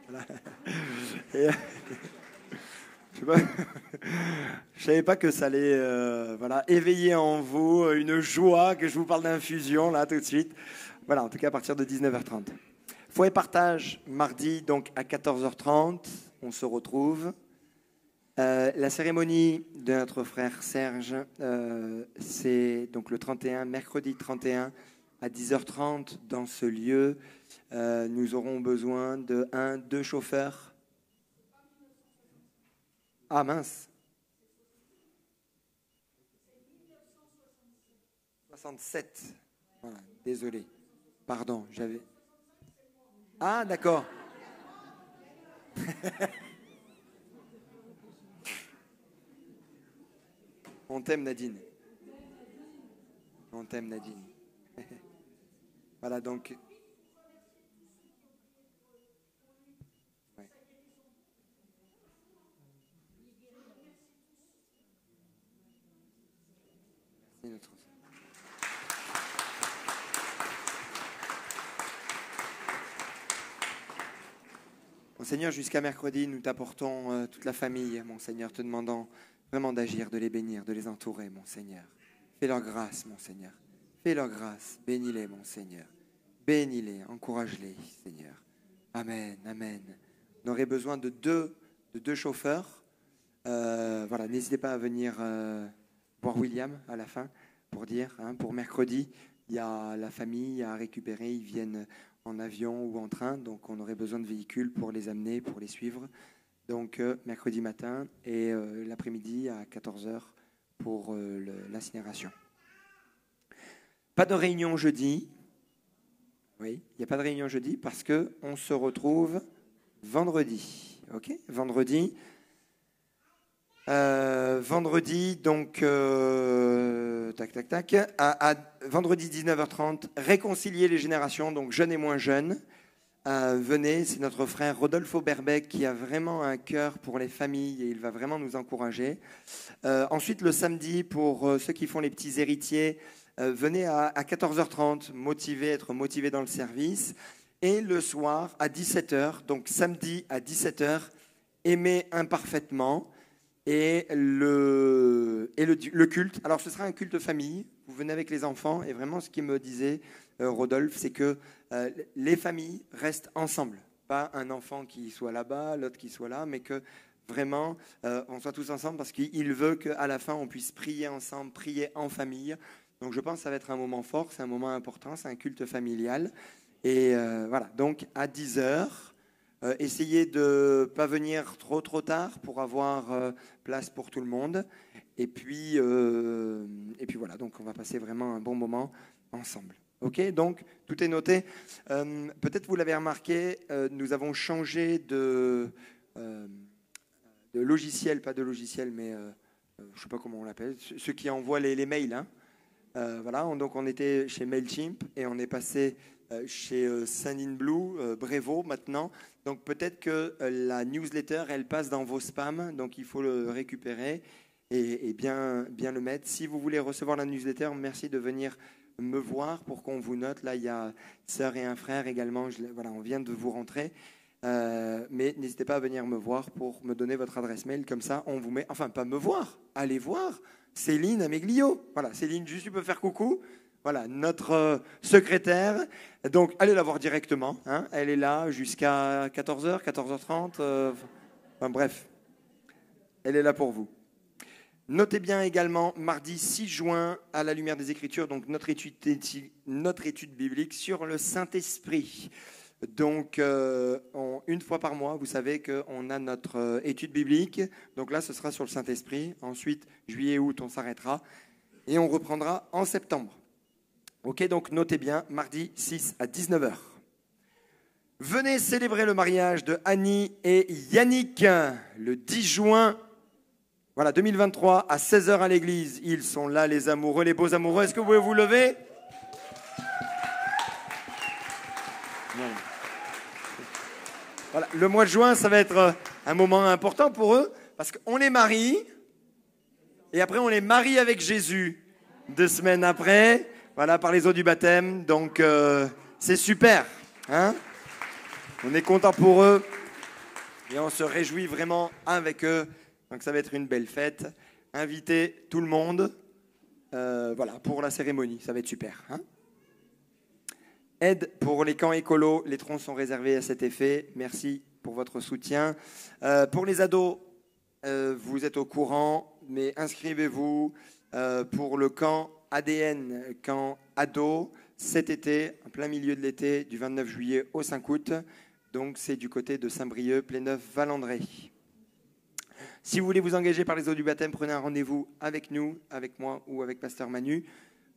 Speaker 2: Voilà. Et, je ne savais pas que ça allait éveiller en vous une joie, que je vous parle d'infusion là tout de suite. Voilà, en tout cas à partir de 19h30. Foyer partage, mardi donc à 14h30, on se retrouve. La cérémonie de notre frère Serge, c'est donc le 31, mercredi 31 à 10h30 dans ce lieu. Nous aurons besoin de 2 chauffeurs. Ah mince. 67. Voilà, désolé. Pardon, j'avais... Ah d'accord. On t'aime, Nadine. On t'aime, Nadine. Voilà, donc... Ouais. Merci, notre... Mon Seigneur, jusqu'à mercredi, nous t'apportons toute la famille, mon Seigneur, te demandant vraiment d'agir, de les bénir, de les entourer, mon Seigneur. Fais leur grâce, mon Seigneur. Fais leur grâce. Bénis-les, mon Seigneur. Bénis-les, encourage-les, Seigneur. Amen, amen. On aurait besoin de deux chauffeurs. Voilà, n'hésitez pas à venir voir William à la fin pour dire, pour mercredi, il y a la famille à récupérer, ils viennent en avion ou en train, donc on aurait besoin de véhicules pour les amener, pour les suivre. Donc mercredi matin et l'après-midi à 14h pour l'incinération. Pas de réunion jeudi. Oui, il n'y a pas de réunion jeudi parce qu'on se retrouve vendredi. Ok, vendredi. Vendredi, donc, vendredi 19h30, réconcilier les générations, donc jeunes et moins jeunes. Venez, c'est notre frère Rodolphe Berbec qui a vraiment un cœur pour les familles et il va vraiment nous encourager. Ensuite, le samedi, pour ceux qui font les petits héritiers, venez à 14h30, être motivé dans le service. Et le soir, à 17h, donc samedi à 17h, aimer imparfaitement. Et le culte, alors ce sera un culte famille, vous venez avec les enfants, et vraiment ce qu'il me disait Rodolphe, c'est que les familles restent ensemble, pas un enfant qui soit là-bas, l'autre qui soit là, mais que vraiment on soit tous ensemble parce qu'il veut qu'à la fin on puisse prier ensemble, prier en famille. Donc je pense que ça va être un moment fort, c'est un moment important, c'est un culte familial. Et voilà, donc à 10h, essayez de ne pas venir trop tard pour avoir place pour tout le monde. Et puis voilà, donc on va passer vraiment un bon moment ensemble. Ok, donc tout est noté. Peut-être vous l'avez remarqué, nous avons changé de logiciel, pas de logiciel, mais je ne sais pas comment on l'appelle, ceux qui envoient les mails. Hein. Voilà, donc on était chez MailChimp et on est passé chez Sendinblue, Brevo maintenant. Donc peut-être que la newsletter, elle passe dans vos spams, donc il faut le récupérer et bien le mettre. Si vous voulez recevoir la newsletter, merci de venir me voir pour qu'on vous note. Là, il y a une sœur et un frère également. Voilà, on vient de vous rentrer. Mais n'hésitez pas à venir me voir pour me donner votre adresse mail. Comme ça, on vous met... Enfin, pas me voir, allez voir Céline Ameglio. Voilà, Céline, juste tu peux faire coucou. Voilà, notre secrétaire. Donc, allez la voir directement. Hein. Elle est là jusqu'à 14h, 14h30. Enfin, bref, elle est là pour vous. Notez bien également, mardi 6 juin, à la lumière des Écritures, donc notre étude biblique sur le Saint-Esprit. Donc, une fois par mois, vous savez qu'on a notre étude biblique. Donc là, ce sera sur le Saint-Esprit. Ensuite, juillet, août, on s'arrêtera. Et on reprendra en septembre. Ok, donc notez bien, mardi 6 à 19h. Venez célébrer le mariage de Annie et Yannick le 10 juin 2023 à 16h à l'église. Ils sont là, les amoureux, les beaux amoureux. Est-ce que vous pouvez vous lever ? Voilà. Le mois de juin, ça va être un moment important pour eux parce qu'on les marie et après on les marie avec Jésus 2 semaines après. Voilà, par les eaux du baptême. Donc, c'est super. Hein ? On est content pour eux. Et on se réjouit vraiment avec eux. Donc, ça va être une belle fête. Invitez tout le monde. Voilà, pour la cérémonie. Ça va être super. Hein ? Aide pour les camps écolos. Les troncs sont réservés à cet effet. Merci pour votre soutien. Pour les ados, vous êtes au courant. Mais inscrivez-vous pour le camp ADN, camp ado, cet été, en plein milieu de l'été, du 29 juillet au 5 août. Donc, c'est du côté de Saint-Brieuc, Pléneuf, Valandré. Si vous voulez vous engager par les eaux du baptême, prenez un rendez-vous avec nous, avec moi ou avec Pasteur Manu.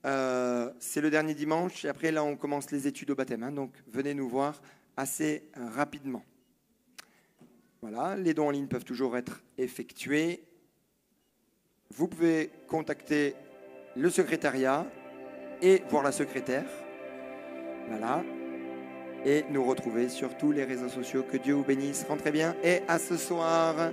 Speaker 2: C'est le dernier dimanche et après, là, on commence les études au baptême. Hein, donc, venez nous voir assez rapidement. Voilà, les dons en ligne peuvent toujours être effectués. vous pouvez contacter le secrétariat et voir la secrétaire. Voilà. Et nous retrouver sur tous les réseaux sociaux. Que Dieu vous bénisse. Rentrez bien et à ce soir.